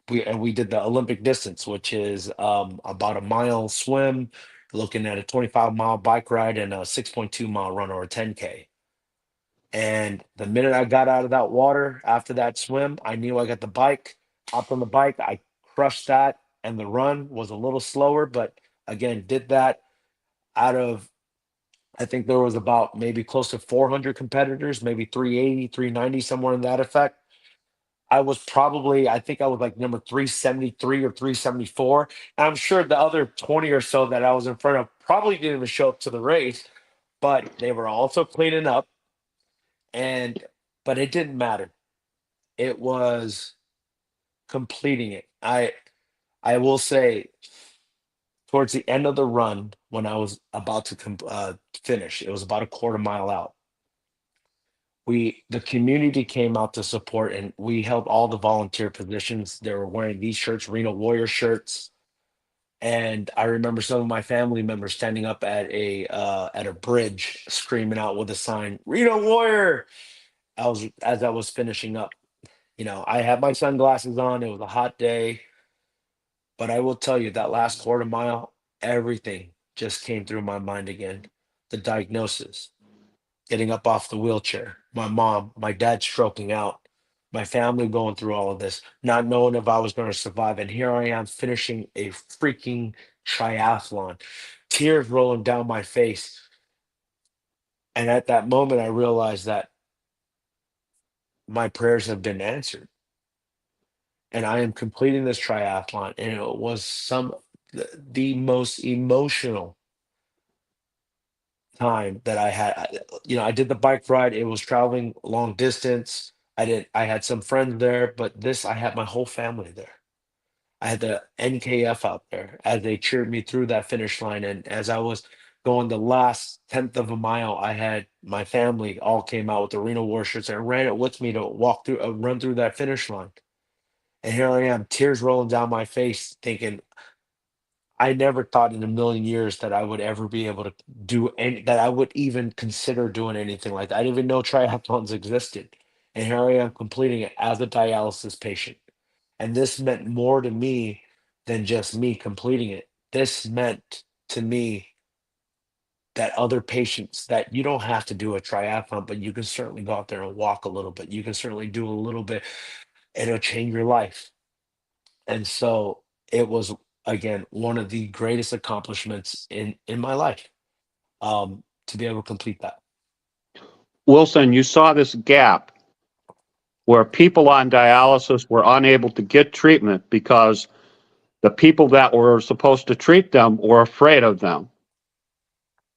Speaker 2: we did the Olympic distance, which is about a mile swim, looking at a 25-mile bike ride, and a 6.2-mile run, or a 10K. And the minute I got out of that water after that swim, I knew I got the bike. Hopped on the bike, I crushed that, and the run was a little slower, but again, did that out of, I think there was about maybe close to 400 competitors, maybe 380, 390, somewhere in that effect. I think I was like number 373 or 374. And I'm sure the other 20 or so that I was in front of probably didn't even show up to the race, but they were also cleaning up. And but it didn't matter. It was completing it. I will say, towards the end of the run, when I was about to finish, it was about a quarter mile out. The community came out to support, and we held all the volunteer positions. They were wearing these shirts, Renal Warrior shirts. And I remember some of my family members standing up at a bridge, screaming out with a sign, "Renal Warrior!" I was finishing up. I had my sunglasses on. It was a hot day. But I will tell you that last quarter mile, everything just came through my mind again. The diagnosis, getting up off the wheelchair, my mom, my dad stroking out, my family going through all of this, not knowing if I was going to survive. And here I am finishing a freaking triathlon, tears rolling down my face. And at that moment, I realized that my prayers have been answered. And I am completing this triathlon. And it was the most emotional time that I had. I did the bike ride. It was traveling long distance. I had some friends there, but this, I had my whole family there. I had the NKF out there as they cheered me through that finish line. And as I was going the last tenth of a mile, I had my family all came out with the Renal war shirts and ran it with me to run through that finish line. And here I am, tears rolling down my face, thinking, I never thought in a million years that I would ever be able to that I would even consider doing anything like that. I didn't even know triathlons existed. And here I am completing it as a dialysis patient. And this meant more to me than just me completing it. This meant to me that other patients, that you don't have to do a triathlon, but you can certainly go out there and walk a little bit. You can certainly do a little bit, and it'll change your life. And so it was, again, one of the greatest accomplishments in my life, to be able to complete that.
Speaker 1: Wilson, you saw this gap where people on dialysis were unable to get treatment because the people that were supposed to treat them were afraid of them.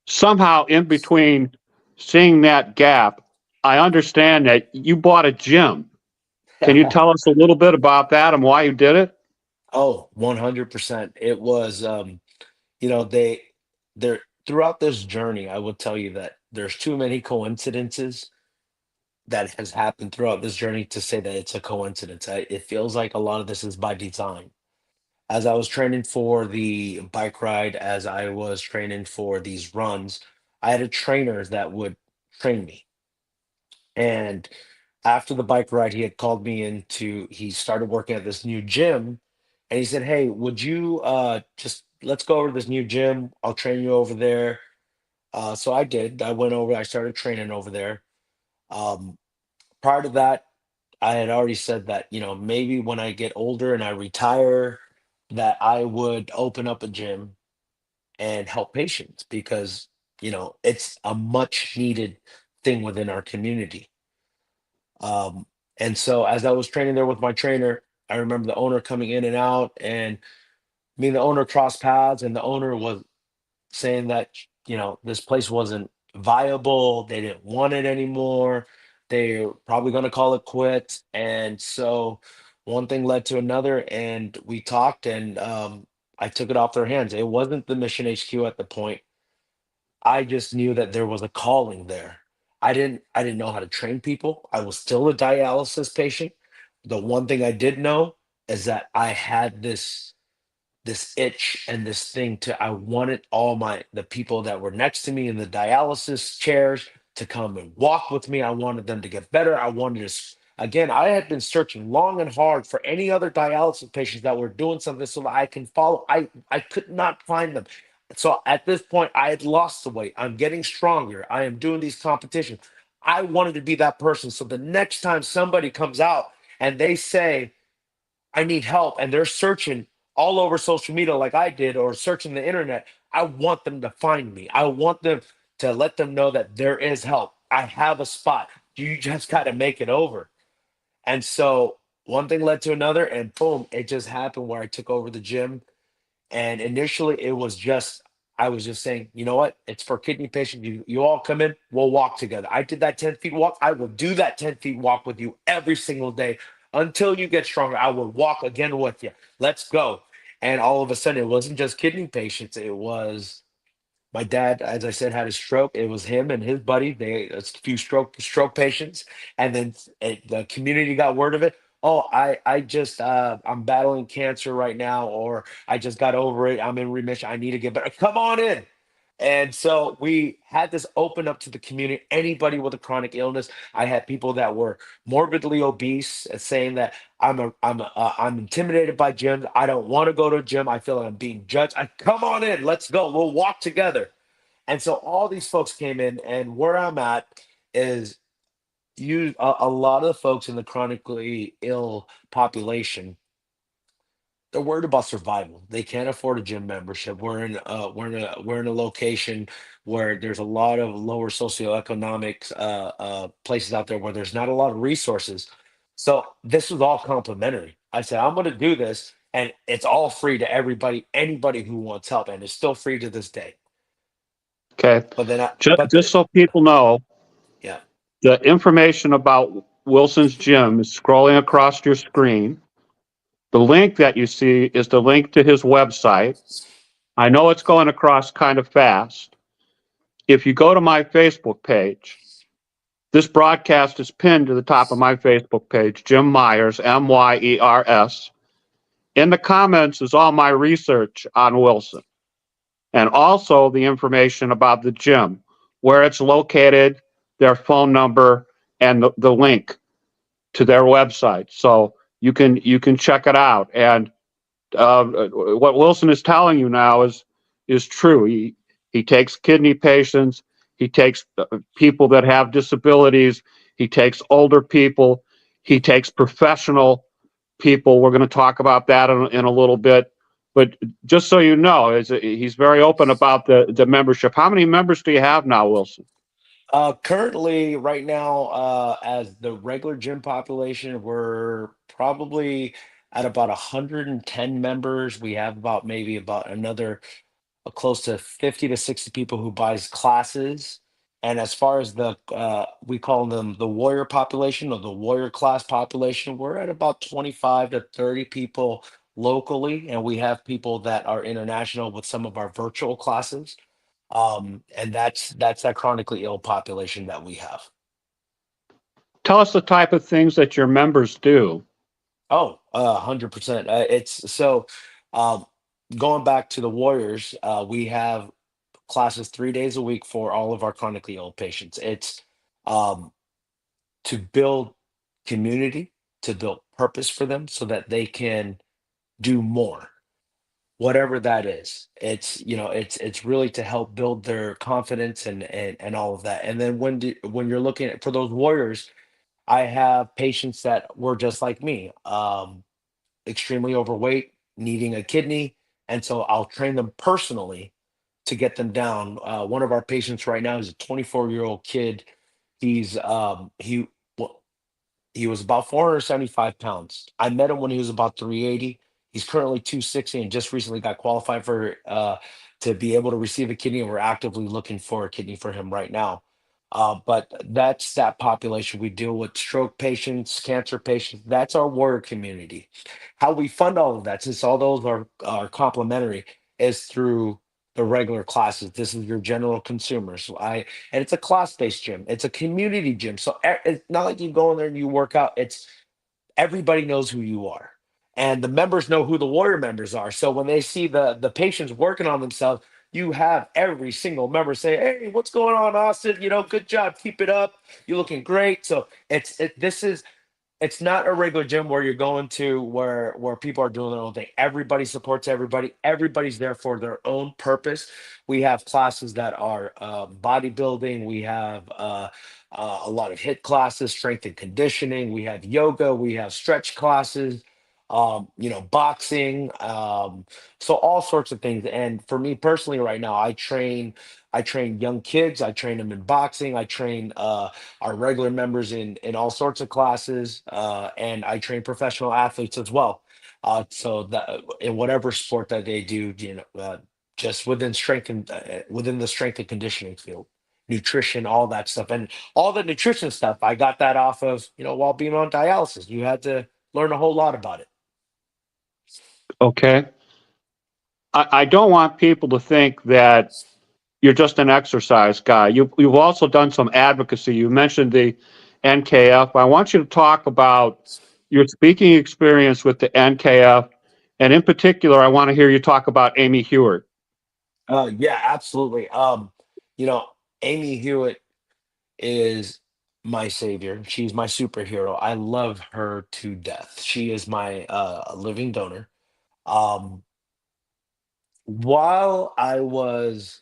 Speaker 1: Somehow, in between seeing that gap, I understand that you bought a gym. Can you tell us a little bit about that and why you did it?
Speaker 2: Oh, 100%. It was, you know, they they're throughout this journey, I will tell you that there's too many coincidences that has happened throughout this journey to say that it's a coincidence. It feels like a lot of this is by design. As I was training for the bike ride, as I was training for these runs, I had a trainer that would train me. And after the bike ride, he had called me he started working at this new gym. And he said, "Hey, would you just let's go over to this new gym? I'll train you over there." So I did. I went over, I started training over there. Um, Prior to that, I had already said that, maybe when I get older and I retire, that I would open up a gym and help patients because, it's a much needed thing within our community. Um, and so as I was training there with my trainer, I remember the owner coming in and out, and me and the owner crossed paths, and the owner was saying that, this place wasn't viable. They didn't want it anymore. They're probably going to call it quits. And so one thing led to another, and we talked, and I took it off their hands. It wasn't the Mission HQ at the point. I just knew that there was a calling there. I didn't know how to train people. I was still a dialysis patient. The one thing I did know is that I had this itch and this thing to I wanted all the people that were next to me in the dialysis chairs to come and walk with me. I wanted them to get better. I wanted to again, I had been searching long and hard for any other dialysis patients that were doing something so that I can follow. I could not find them. So at this point, I had lost the weight. I'm getting stronger. I am doing these competitions. I wanted to be that person. So the next time somebody comes out and they say, I need help, and they're searching all over social media like I did or searching the internet, I want them to find me. I want them to let them know that there is help. I have a spot. You just got to make it over. And so one thing led to another, and boom, it just happened where I took over the gym. And initially, I was just saying, you know what? It's for kidney patients. You all come in, we'll walk together. I did that 10 feet walk. I will do that 10 feet walk with you every single day until you get stronger. I will walk again with you. Let's go. And all of a sudden, it wasn't just kidney patients, it was my dad, as I said, had a stroke. It was him and his buddy. A few stroke patients, and then the community got word of it. Oh, I'm battling cancer right now, or I just got over it. I'm in remission. I need to get better. Come on in. And so we had this open up to the community, anybody with a chronic illness. I had people that were morbidly obese saying that I'm intimidated by gyms. I don't want to go to a gym. I feel like I'm being judged. Come on in, let's go. We'll walk together. And so all these folks came in, and where I'm at is a lot of the folks in the chronically ill population, they're worried about survival. They can't afford a gym membership. We're in a location where there's a lot of lower socioeconomic places out there where there's not a lot of resources. So this was all complimentary. I said I'm going to do this, and it's all free to everybody, anybody who wants help, and it's still free to this day.
Speaker 1: Okay.
Speaker 2: But then,
Speaker 1: Just so people know,
Speaker 2: yeah.
Speaker 1: the information about Wilson's Gym is scrolling across your screen. The link that you see is the link to his website. I know it's going across kind of fast. If you go to my Facebook page, this broadcast is pinned to the top of my Facebook page, Jim Myers, Myers. In the comments is all my research on Wilson and also the information about the gym, where it's located, their phone number, and the link to their website. So you can check it out. And what Wilson is telling you now is true. He takes kidney patients. He takes people that have disabilities. He takes older people. He takes professional people. We're going to talk about that in a little bit. But just so you know, he's very open about the membership. How many members do you have now, Wilson?
Speaker 2: Currently, right now, as the regular gym population, we're probably at about 110 members. We have about maybe about another close to 50 to 60 people who buys classes. And as far as we call them the warrior population or the warrior class population, we're at about 25 to 30 people locally. And we have people that are international with some of our virtual classes. And that's that chronically ill population that we have.
Speaker 1: Tell us the type of things that your members do.
Speaker 2: Oh, 100%. It's so um, going back to the Warriors, we have classes 3 days a week for all of our chronically ill patients. It's um, to build community, to build purpose for them so that they can do more, whatever that is. It's really to help build their confidence and all of that. And then when you're looking at for those warriors, I have patients that were just like me, extremely overweight, needing a kidney, and so I'll train them personally to get them down. One of our patients right now is a 24-year-old kid. He was about 475 pounds. I met him when he was about 380. He's currently 260 and just recently got qualified for to be able to receive a kidney. And we're actively looking for a kidney for him right now. But that's that population. We deal with stroke patients, cancer patients. That's our warrior community. How we fund all of that, since all those are complementary, is through the regular classes. This is your general consumers. And it's a class-based gym. It's a community gym. So it's not like you go in there and you work out. It's everybody knows who you are. And the members know who the warrior members are. So when they see the patients working on themselves, you have every single member say, "Hey, what's going on, Austin? Good job. Keep it up. You're looking great." So it's not a regular gym where you're going to where people are doing their own thing. Everybody supports everybody. Everybody's there for their own purpose. We have classes that are bodybuilding. We have a lot of hit classes, strength and conditioning. We have yoga. We have stretch classes. Boxing. So all sorts of things. And for me personally, right now, I train young kids. I train them in boxing. I train our regular members in all sorts of classes, and I train professional athletes as well. So that in whatever sport that they do, just within the strength and conditioning field, nutrition, all that stuff, and all the nutrition stuff. I got that off of while being on dialysis. You had to learn a whole lot about it.
Speaker 1: Okay. I don't want people to think that you're just an exercise guy. You've also done some advocacy. You mentioned the NKF. I want you to talk about your speaking experience with the NKF, and in particular, I want to hear you talk about Amy Heward.
Speaker 2: Yeah, absolutely. You know, Amy Hewitt is my savior. She's my superhero. I love her to death. She is my living donor. Um, while I was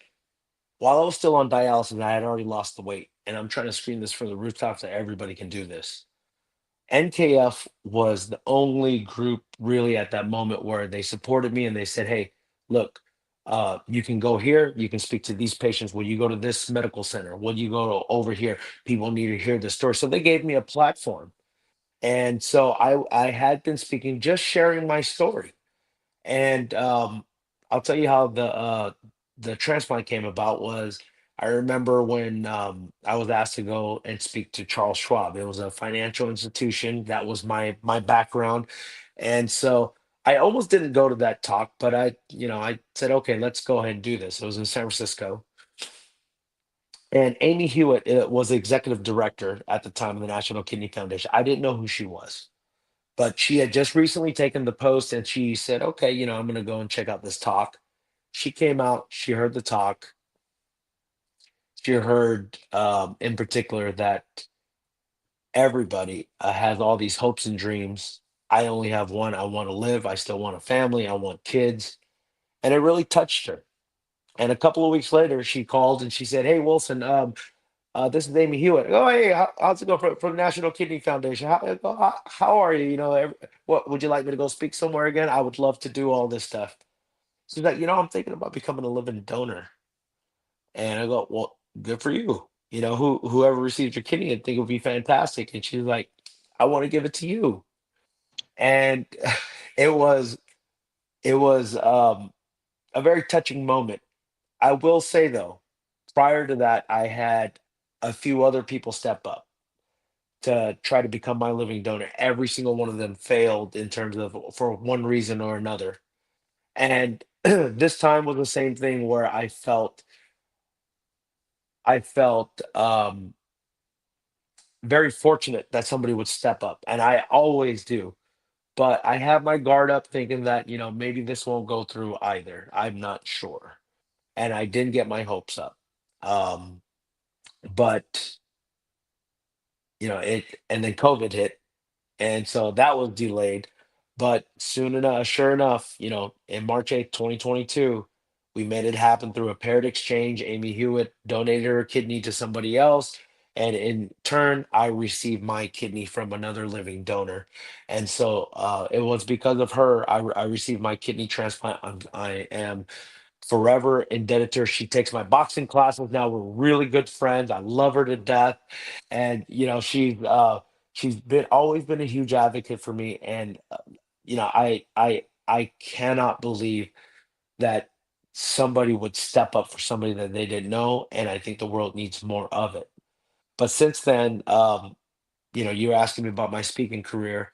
Speaker 2: while I was still on dialysis, I had already lost the weight, and I'm trying to scream this from the rooftops that everybody can do this. NKF was the only group really at that moment where they supported me and they said, "Hey, look, you can go here. You can speak to these patients. Will you go to this medical center? Will you go over here? People need to hear this story." So they gave me a platform, and so I had been speaking, just sharing my story. And I'll tell you how the transplant came about was I remember when I was asked to go and speak to Charles Schwab. It was a financial institution. That was my background. And so I almost didn't go to that talk, but I said, okay, let's go ahead and do this. It was in San Francisco. And Amy Hewitt was the executive director at the time of the National Kidney Foundation. I didn't know who she was, but she had just recently taken the post and she said, okay, I'm going to go and check out this talk. She came out, she heard the talk. She heard, in particular, that everybody has all these hopes and dreams. I only have one. I want to live. I still want a family. I want kids. And it really touched her. And a couple of weeks later, she called and she said, "Hey, Wilson, this is Amy Hewitt. Oh, hey, how's it going from the National Kidney Foundation? How are you? What would you like me to go speak somewhere again? I would love to do all this stuff." She's like, "I'm thinking about becoming a living donor." And I go, "Well, good for you. Whoever receives your kidney, I think it would be fantastic." And she's like, "I want to give it to you." And it was it was a very touching moment. I will say though, prior to that, I had a few other people step up to try to become my living donor. Every single one of them failed in terms of for one reason or another. And this time was the same thing where I felt very fortunate that somebody would step up, and I always do. But I have my guard up thinking that, maybe this won't go through either. I'm not sure. And I didn't get my hopes up. Um, but and then COVID hit, and so that was delayed. But soon enough, sure enough, in March 8th, 2022, we made it happen through a paired exchange. Amy Hewitt donated her kidney to somebody else, and in turn, I received my kidney from another living donor. And so it was because of her I received my kidney transplant. I am forever indebted to her. She takes my boxing classes now. We're really good friends. I love her to death, and she's been always been a huge advocate for me. And I cannot believe that somebody would step up for somebody that they didn't know, and I think the world needs more of it. But since then, you're asking me about my speaking career.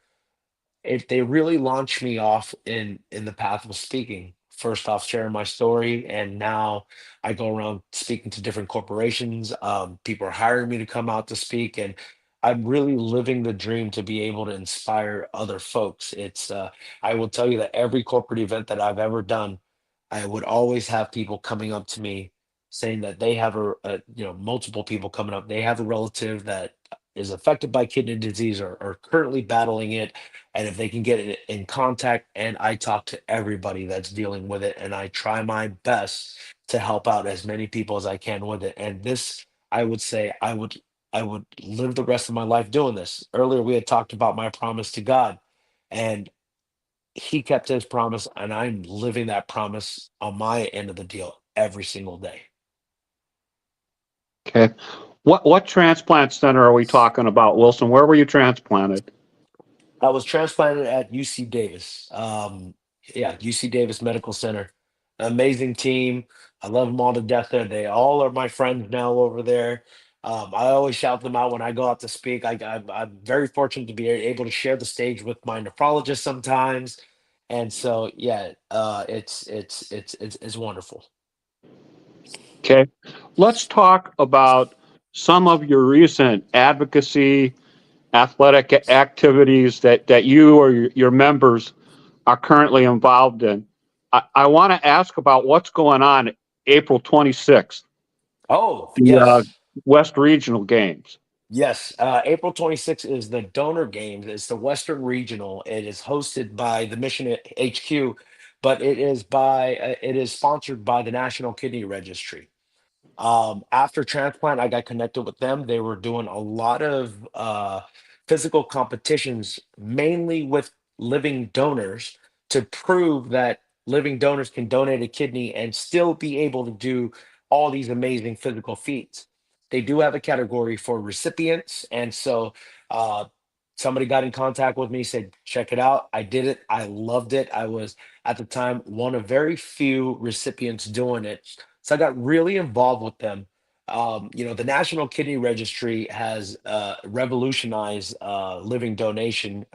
Speaker 2: They really launched me off in the path of speaking. First off, sharing my story, and now I go around speaking to different corporations. People are hiring me to come out to speak, and I'm really living the dream to be able to inspire other folks. I will tell you that every corporate event that I've ever done, I would always have people coming up to me saying that they have multiple people coming up. They have a relative that is affected by kidney disease or currently battling it, and if they can get it in contact. And I talk to everybody that's dealing with it, and I try my best to help out as many people as I can with it. And this, I would say, I would live the rest of my life doing this. Earlier we had talked about my promise to God, and he kept his promise, and I'm living that promise on my end of the deal every single day.
Speaker 1: Okay. What transplant center are we talking about, Wilson? Where were you transplanted?
Speaker 2: I was transplanted at UC Davis. Yeah, UC Davis Medical Center. Amazing team. I love them all to death there. They all are my friends now over there. I always shout them out when I go out to speak. I'm very fortunate to be able to share the stage with my nephrologist sometimes, and so yeah, it's wonderful.
Speaker 1: Okay. Let's talk about some of your recent advocacy, athletic activities that you or your members are currently involved in. I want to ask about what's going on. April 26th,
Speaker 2: Oh,
Speaker 1: the
Speaker 2: yes.
Speaker 1: West Regional Games.
Speaker 2: Yes, April 26th is the donor games. It's the Western Regional. It is hosted by the Mission HQ, but it is sponsored by the National Kidney Registry. After transplant, I got connected with them. They were doing a lot of physical competitions, mainly with living donors, to prove that living donors can donate a kidney and still be able to do all these amazing physical feats. They do have a category for recipients, and so uh, somebody got in contact with me, said, "Check it out." I did it. I loved it. I was at the time one of very few recipients doing it, so I got really involved with them. The National Kidney Registry has revolutionized living donation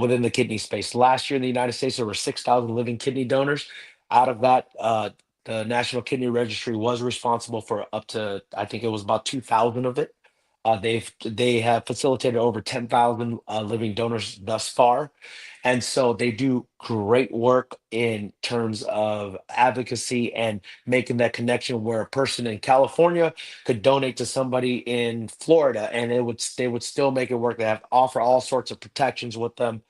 Speaker 2: within the kidney space. Last year in the United States, there were 6,000 living kidney donors. Out of that, the National Kidney Registry was responsible for up to, I think it was about 2,000 of it. They have facilitated over 10,000 living donors thus far, and so they do great work in terms of advocacy and making that connection where a person in California could donate to somebody in Florida, and they would still make it work. They have offer all sorts of protections with them.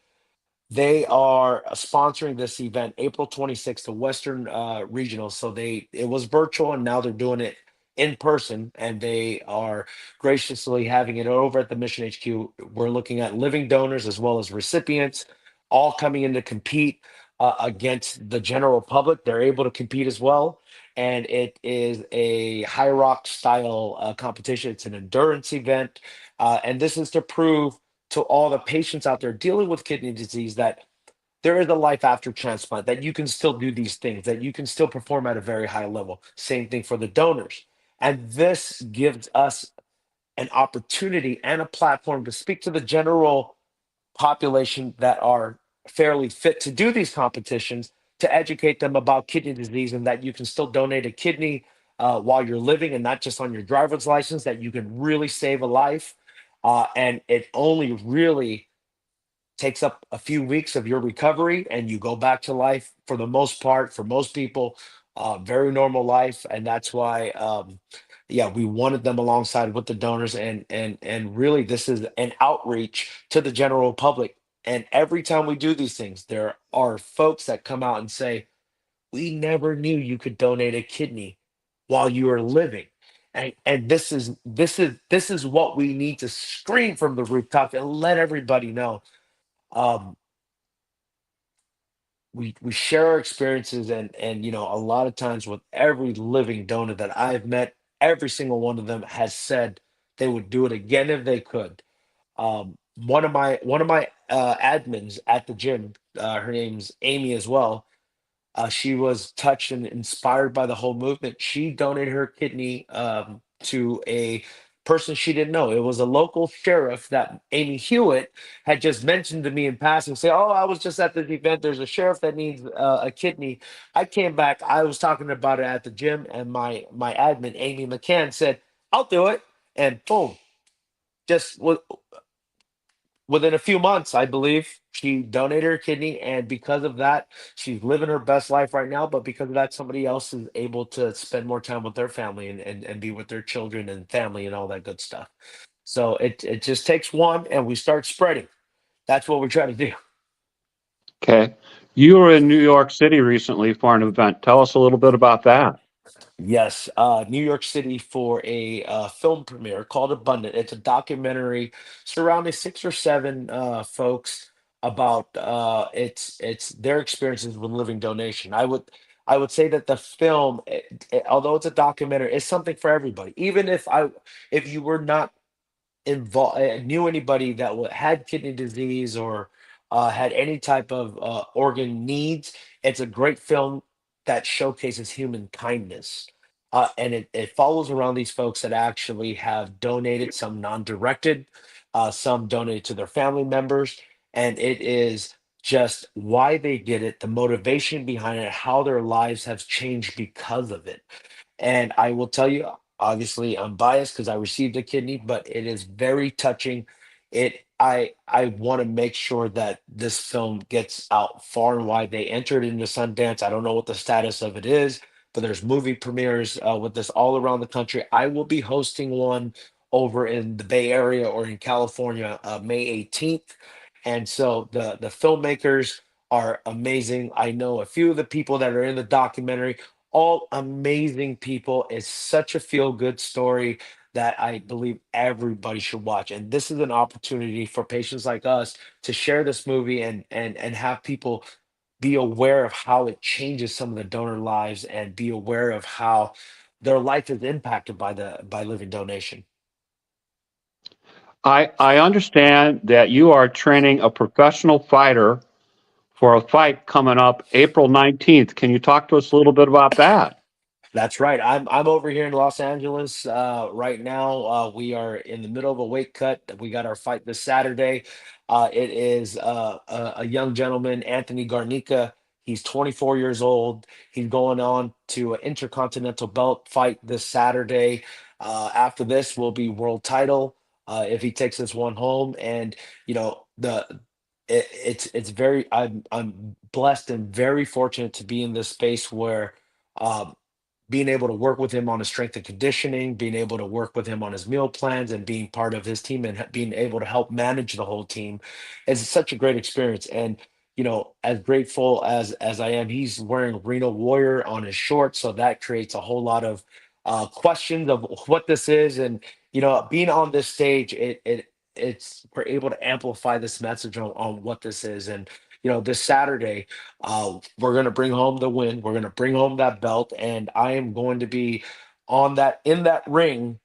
Speaker 2: They are sponsoring this event April 26th, the Western Regional. So it was virtual and now they're doing it in person, and they are graciously having it over at the Mission HQ. We're looking at living donors as well as recipients all coming in to compete against the general public. They're able to compete as well. And it is a high rock style competition. It's an endurance event. And this is to prove to all the patients out there dealing with kidney disease that there is a life after transplant, that you can still do these things, that you can still perform at a very high level. Same thing for the donors. And this gives us an opportunity and a platform to speak to the general population that are fairly fit to do these competitions, to educate them about kidney disease and that you can still donate a kidney while you're living and not just on your driver's license, that you can really save a life. And it only really takes up a few weeks of your recovery and you go back to life for the most part, for most people, very normal life. And that's why yeah, we wanted them alongside with the donors, and really this is an outreach to the general public. And every time we do these things, there are folks that come out and say, we never knew you could donate a kidney while you were living. And this is what we need to scream from the rooftop and let everybody know. um, we share our experiences, and a lot of times with every living donor that I've met, every single one of them has said they would do it again if they could. One of my admins at the gym, her name's Amy as well. She was touched and inspired by the whole movement. She donated her kidney to a person she didn't know. It was a local sheriff that Amy Hewitt had just mentioned to me in passing. Say, "Oh, I was just at this event. There's a sheriff that needs a kidney." I came back. I was talking about it at the gym, and my admin, Amy McCann, said, "I'll do it." And boom, just within a few months, I believe, she donated her kidney, and because of that, she's living her best life right now. But because of that, somebody else is able to spend more time with their family, and be with their children and family and all that good stuff. So it just takes one, and we start spreading. That's what we're trying to do.
Speaker 1: Okay. You were in New York City recently for an event. Tell us a little bit about that.
Speaker 2: Yes, New York City for a film premiere called Abundant. It's a documentary surrounding six or seven folks about it's their experiences with living donation. I would say that the film, although it's a documentary, is something for everybody. Even if you were not involved, knew anybody that had kidney disease or had any type of organ needs, it's a great film that showcases human kindness. And it follows around these folks that actually have donated, some non-directed, some donated to their family members. And it is just why they did it, the motivation behind it, how their lives have changed because of it. And I will tell you, obviously, I'm biased because I received a kidney, but it is very touching. I want to make sure that this film gets out far and wide. They entered into Sundance. I don't know what the status of it is, but there's movie premieres with this all around the country. I will be hosting one over in the Bay Area or in California, May 18th. And so the filmmakers are amazing. I know a few of the people that are in the documentary, all amazing people. It's such a feel good story that I believe everybody should watch. And this is an opportunity for patients like us to share this movie and have people be aware of how it changes some of the donor lives and be aware of how their life is impacted by living donation.
Speaker 1: I understand that you are training a professional fighter for a fight coming up April 19th. Can you talk to us a little bit about that?
Speaker 2: That's right. I'm over here in Los Angeles right now. We are in the middle of a weight cut. We got our fight this Saturday. It is a young gentleman, Anthony Garnica. He's 24 years old. He's going on to an intercontinental belt fight this Saturday. After this will be world title if he takes this one home. And you know it's very. I'm blessed and very fortunate to be in this space where. Um, Being able to work with him on his strength and conditioning, being able to work with him on his meal plans, and being part of his team and being able to help manage the whole team is such a great experience. And as grateful as I am, he's wearing Renal Warrior on his shorts, so that creates a whole lot of questions of what this is. And being on this stage, it's we're able to amplify this message on what this is. And this Saturday we're going to bring home the win. We're going to bring home that belt, and I am going to be on that in that ring,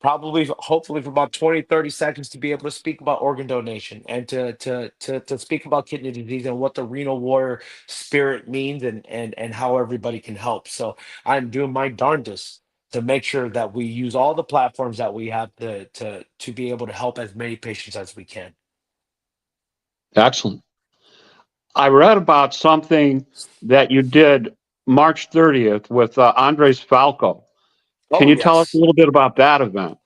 Speaker 2: probably, hopefully, for about 20, 30 seconds to be able to speak about organ donation and to speak about kidney disease and what the renal warrior spirit means and how everybody can help. So I'm doing my darndest to make sure that we use all the platforms that we have to be able to help as many patients as we can.
Speaker 1: Excellent. I read about something that you did March 30th with Andres Falco. Can
Speaker 2: Oh
Speaker 1: you tell us a
Speaker 2: yes.
Speaker 1: little bit about that event?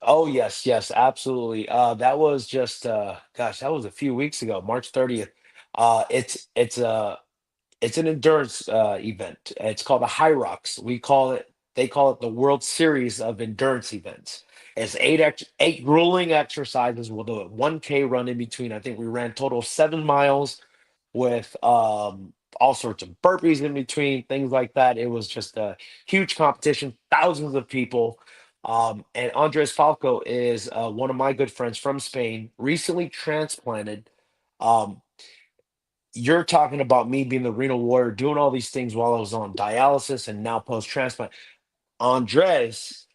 Speaker 2: Oh yes, yes, absolutely. That was just gosh, that was a few weeks ago, March 30th. It's an endurance event. It's called the High Rocks. They call it the World Series of Endurance Events. It's eight grueling exercises with a 1K run in between. I think we ran total of 7 miles with all sorts of burpees in between, things like that. It was just a huge competition, thousands of people. And Andres Falco is one of my good friends from Spain, recently transplanted. Um, you're talking about me being the renal warrior, doing all these things while I was on dialysis and now post transplant. Andres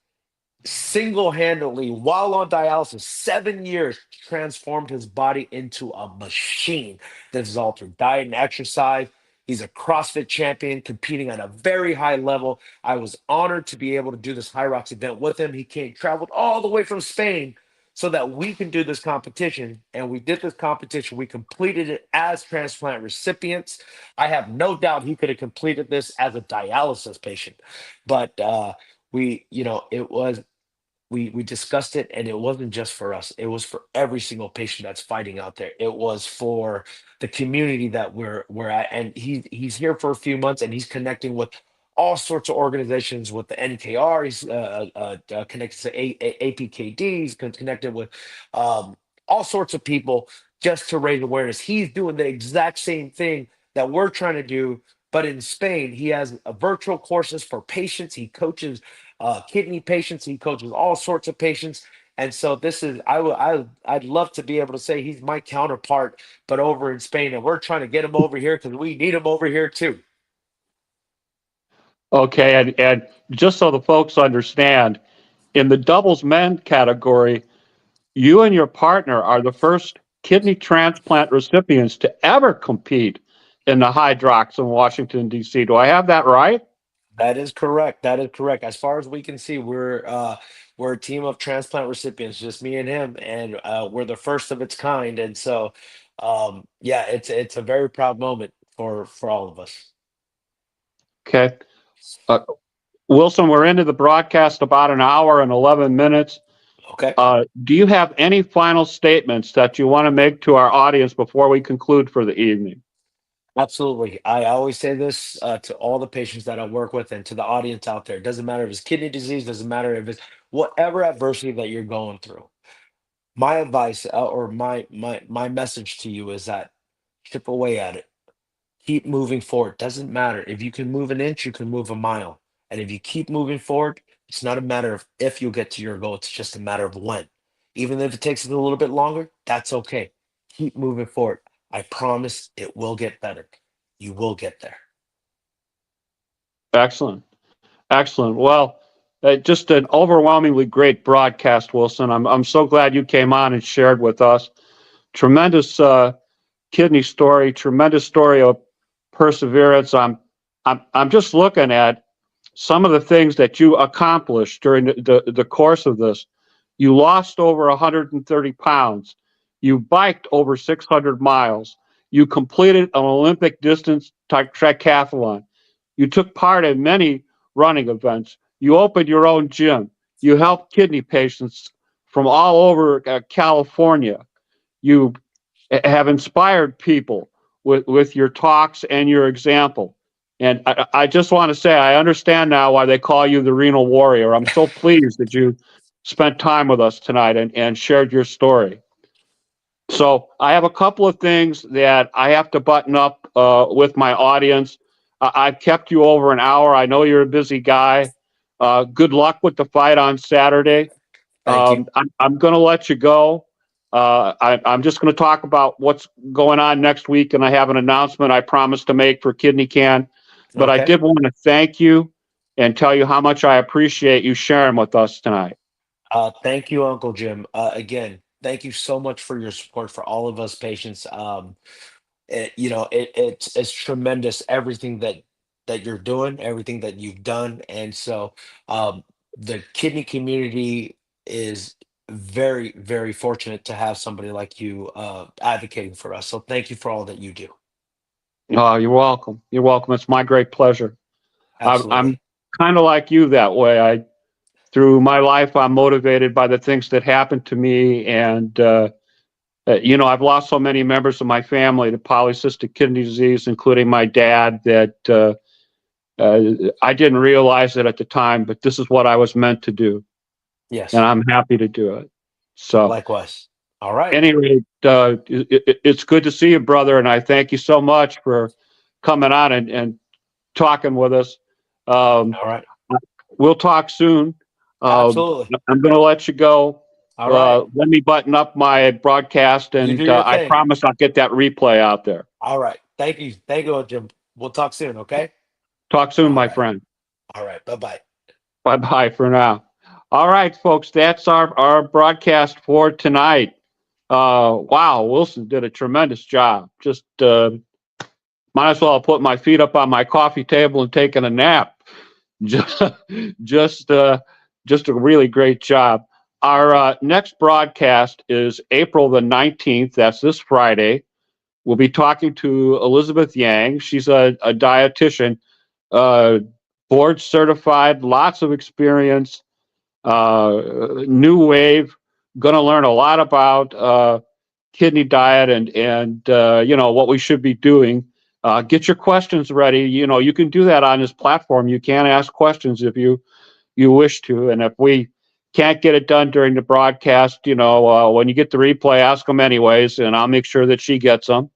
Speaker 2: single-handedly, while on dialysis, 7 years, transformed his body into a machine. This is all through diet and exercise. He's a CrossFit champion competing at a very high level. I was honored to be able to do this High Rocks event with him. He came traveled all the way from Spain so that we can do this competition. And we did this competition. We completed it as transplant recipients. I have no doubt he could have completed this as a dialysis patient. But it was we discussed it, and it wasn't just for us. It was for every single patient that's fighting out there. It was for the community that we're at. And he's here for a few months, and he's connecting with all sorts of organizations with the NKR. He's connected to APKD. He's connected with all sorts of people just to raise awareness. He's doing the exact same thing that we're trying to do, but in Spain. He has virtual courses for patients. He coaches kidney patients. He coaches all sorts of patients. And so this is I'd love to be able to say he's my counterpart, but over in Spain, and we're trying to get him over here because we need him over here too.
Speaker 1: Okay, and just so the folks understand, in the doubles men category, you and your partner are the first kidney transplant recipients to ever compete in the Hydrox in Washington, D.C. Do I have that right?
Speaker 2: That is correct. That is correct. As far as we can see, we're a team of transplant recipients, just me and him, and we're the first of its kind. And so, yeah, it's a very proud moment for all of us.
Speaker 1: Okay. Uh, Wilson, we're into the broadcast about an hour and 11 minutes.
Speaker 2: Okay.
Speaker 1: Do you have any final statements that you want to make to our audience before we conclude for the evening?
Speaker 2: Absolutely. I always say this to all the patients that I work with and to the audience out there. It doesn't matter if it's kidney disease, doesn't matter if it's whatever adversity that you're going through. My advice or my message to you is that chip away at it. Keep moving forward. Doesn't matter. If you can move an inch, you can move a mile. And if you keep moving forward, it's not a matter of if you'll get to your goal, it's just a matter of when. Even if it takes a little bit longer, that's okay. Keep moving forward. I promise it will get better. You will get there.
Speaker 1: Excellent. Excellent. Well, just an overwhelmingly great broadcast, Wilson. I'm so glad you came on and shared with us. Tremendous kidney story, tremendous story of perseverance. I'm just looking at some of the things that you accomplished during the course of this. You lost over 130 pounds. You biked over 600 miles. You completed an Olympic distance triathlon. You took part in many running events. You opened your own gym. You helped kidney patients from all over California. You have inspired people with your talks and your example. And I just want to say, I understand now why they call you the renal warrior. I'm so pleased that you spent time with us tonight and shared your story. So I have a couple of things that I have to button up with my audience. I've kept you over an hour. I know you're a busy guy. Good luck with the fight on Saturday.
Speaker 2: Thank you.
Speaker 1: I'm going to let you go. I'm just going to talk about what's going on next week, and I have an announcement I promised to make for Kidney Can. But I
Speaker 2: Okay.
Speaker 1: did want to thank you and tell you how much I appreciate you sharing with us tonight.
Speaker 2: Thank you, Uncle Jim. Again, thank you so much for your support for all of us patients. It's tremendous everything that you're doing, everything that you've done, and so um, the kidney community is very, very fortunate to have somebody like you advocating for us. So thank you for all that you do.
Speaker 1: Oh, you're welcome. You're welcome. It's my great pleasure. I'm
Speaker 2: Absolutely.
Speaker 1: kind of like you that way. Through my life, I'm motivated by the things that happened to me, and I've lost so many members of my family to polycystic kidney disease, including my dad, that I didn't realize it at the time, but this is what I was meant to do, and
Speaker 2: Yes.
Speaker 1: I'm happy to do it. So,
Speaker 2: Likewise. All right.
Speaker 1: anyway, it's good to see you, brother, and I thank you so much for coming on and talking with us. Um,
Speaker 2: All right.
Speaker 1: we'll talk soon. Uh,
Speaker 2: Absolutely.
Speaker 1: I'm going to let you go.
Speaker 2: All right.
Speaker 1: Let me button up my broadcast,
Speaker 2: You do
Speaker 1: and
Speaker 2: your
Speaker 1: I
Speaker 2: thing.
Speaker 1: promise I'll get that replay out there.
Speaker 2: All right. Thank you. Thank you, Jim. We'll talk soon. Okay.
Speaker 1: Talk soon,
Speaker 2: All
Speaker 1: my
Speaker 2: right.
Speaker 1: friend.
Speaker 2: All right. Bye bye.
Speaker 1: Bye bye for now. All right, folks, that's our broadcast for tonight. Wow, Wilson did a tremendous job. Just might as well have put my feet up on my coffee table and taken a nap. Just, just, uh, just a really great job. Our next broadcast is April the 19th. That's this Friday. We'll be talking to Elizabeth Yang. She's a dietitian, uh, board certified, lots of experience, new wave. Going to learn a lot about kidney diet and what we should be doing. Get your questions ready. You can do that on this platform. You can ask questions if you wish to, and if we can't get it done during the broadcast, when you get the replay, ask them anyways, and I'll make sure that she gets them.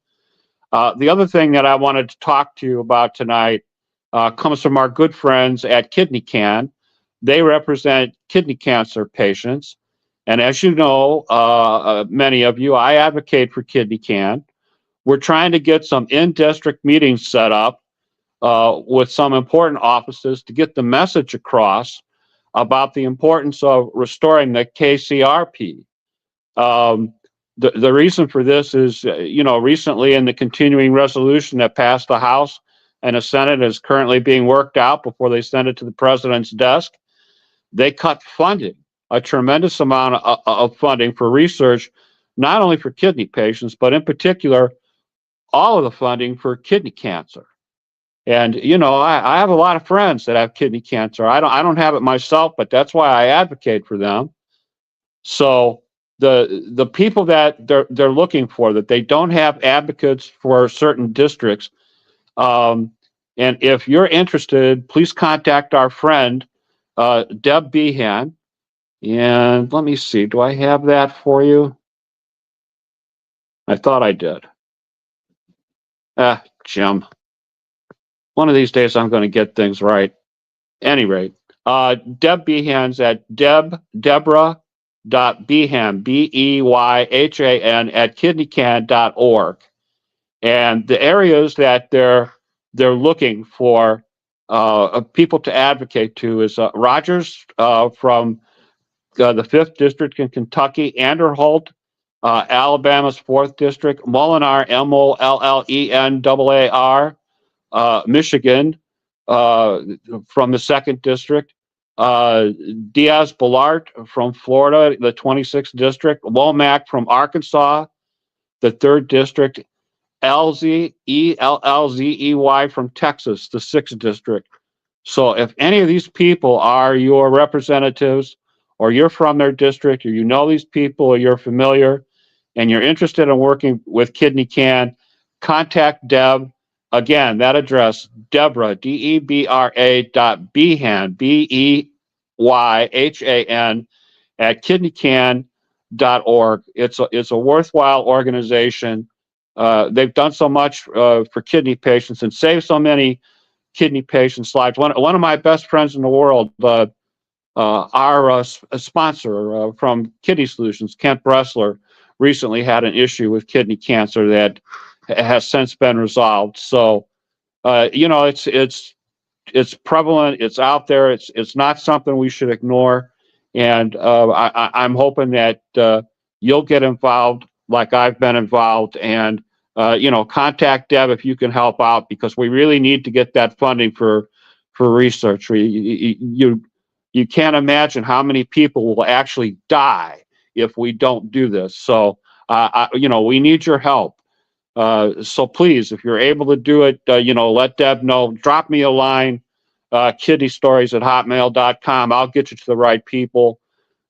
Speaker 1: The other thing that I wanted to talk to you about tonight comes from our good friends at Kidney Can. They represent kidney cancer patients. And as you know, many of you, I advocate for Kidney Can. We're trying to get some in district meetings set up with some important offices to get the message across about the importance of restoring the KCRP. Um, the reason for this is, recently in the continuing resolution that passed the House and the Senate is currently being worked out before they send it to the president's desk. They cut funding, a tremendous amount of funding for research, not only for kidney patients, but in particular, all of the funding for kidney cancer. And I have a lot of friends that have kidney cancer. I don't have it myself, but that's why I advocate for them. So the people that they're looking for, that they don't have advocates for certain districts, Um, and if you're interested, please contact our friend, Deb Behan. And let me see, do I have that for you? I thought I did. Jim. One of these days I'm going to get things right. Any rate, Deb Behan's at Deborah.Behan, Beyhan, at kidneycan.org. And the areas that they're looking for people to advocate to is Rogers from the 5th District in Kentucky, Anderholt, Alabama's 4th District, Molinar, Mollennar, Michigan from the 2nd District, Diaz Balart from Florida, the 26th District, Womack from Arkansas, the 3rd District, Ellzey from Texas, the 6th District. So if any of these people are your representatives, or you're from their district, or you know these people, or you're familiar, and you're interested in working with Kidney Can, contact Deb. Again, that address, Deborah, Debra.Behan, Beyhan, at kidneycan.org. It's a worthwhile organization. They've done so much for kidney patients and saved so many kidney patients' lives. One of my best friends in the world, our sponsor from Kidney Solutions, Kent Bressler, recently had an issue with kidney cancer that has since been resolved. So, it's prevalent. It's out there. It's not something we should ignore. And I'm hoping that you'll get involved like I've been involved, and contact Deb if you can help out, because we really need to get that funding for research. You can't imagine how many people will actually die if we don't do this. So we need your help. So please, if you're able to do it, let Deb know. Drop me a line, kidneystories@hotmail.com. I'll get you to the right people.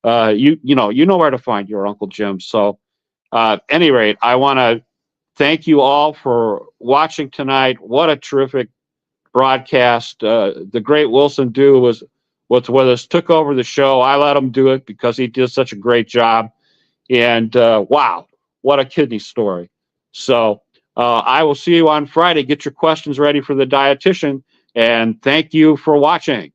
Speaker 1: You know where to find your Uncle Jim. So, any rate, I want to thank you all for watching tonight. What a terrific broadcast. The great Wilson Dew was with us, took over the show. I let him do it because he did such a great job. And wow, what a kidney story. So I will see you on Friday. Get your questions ready for the dietitian. And thank you for watching.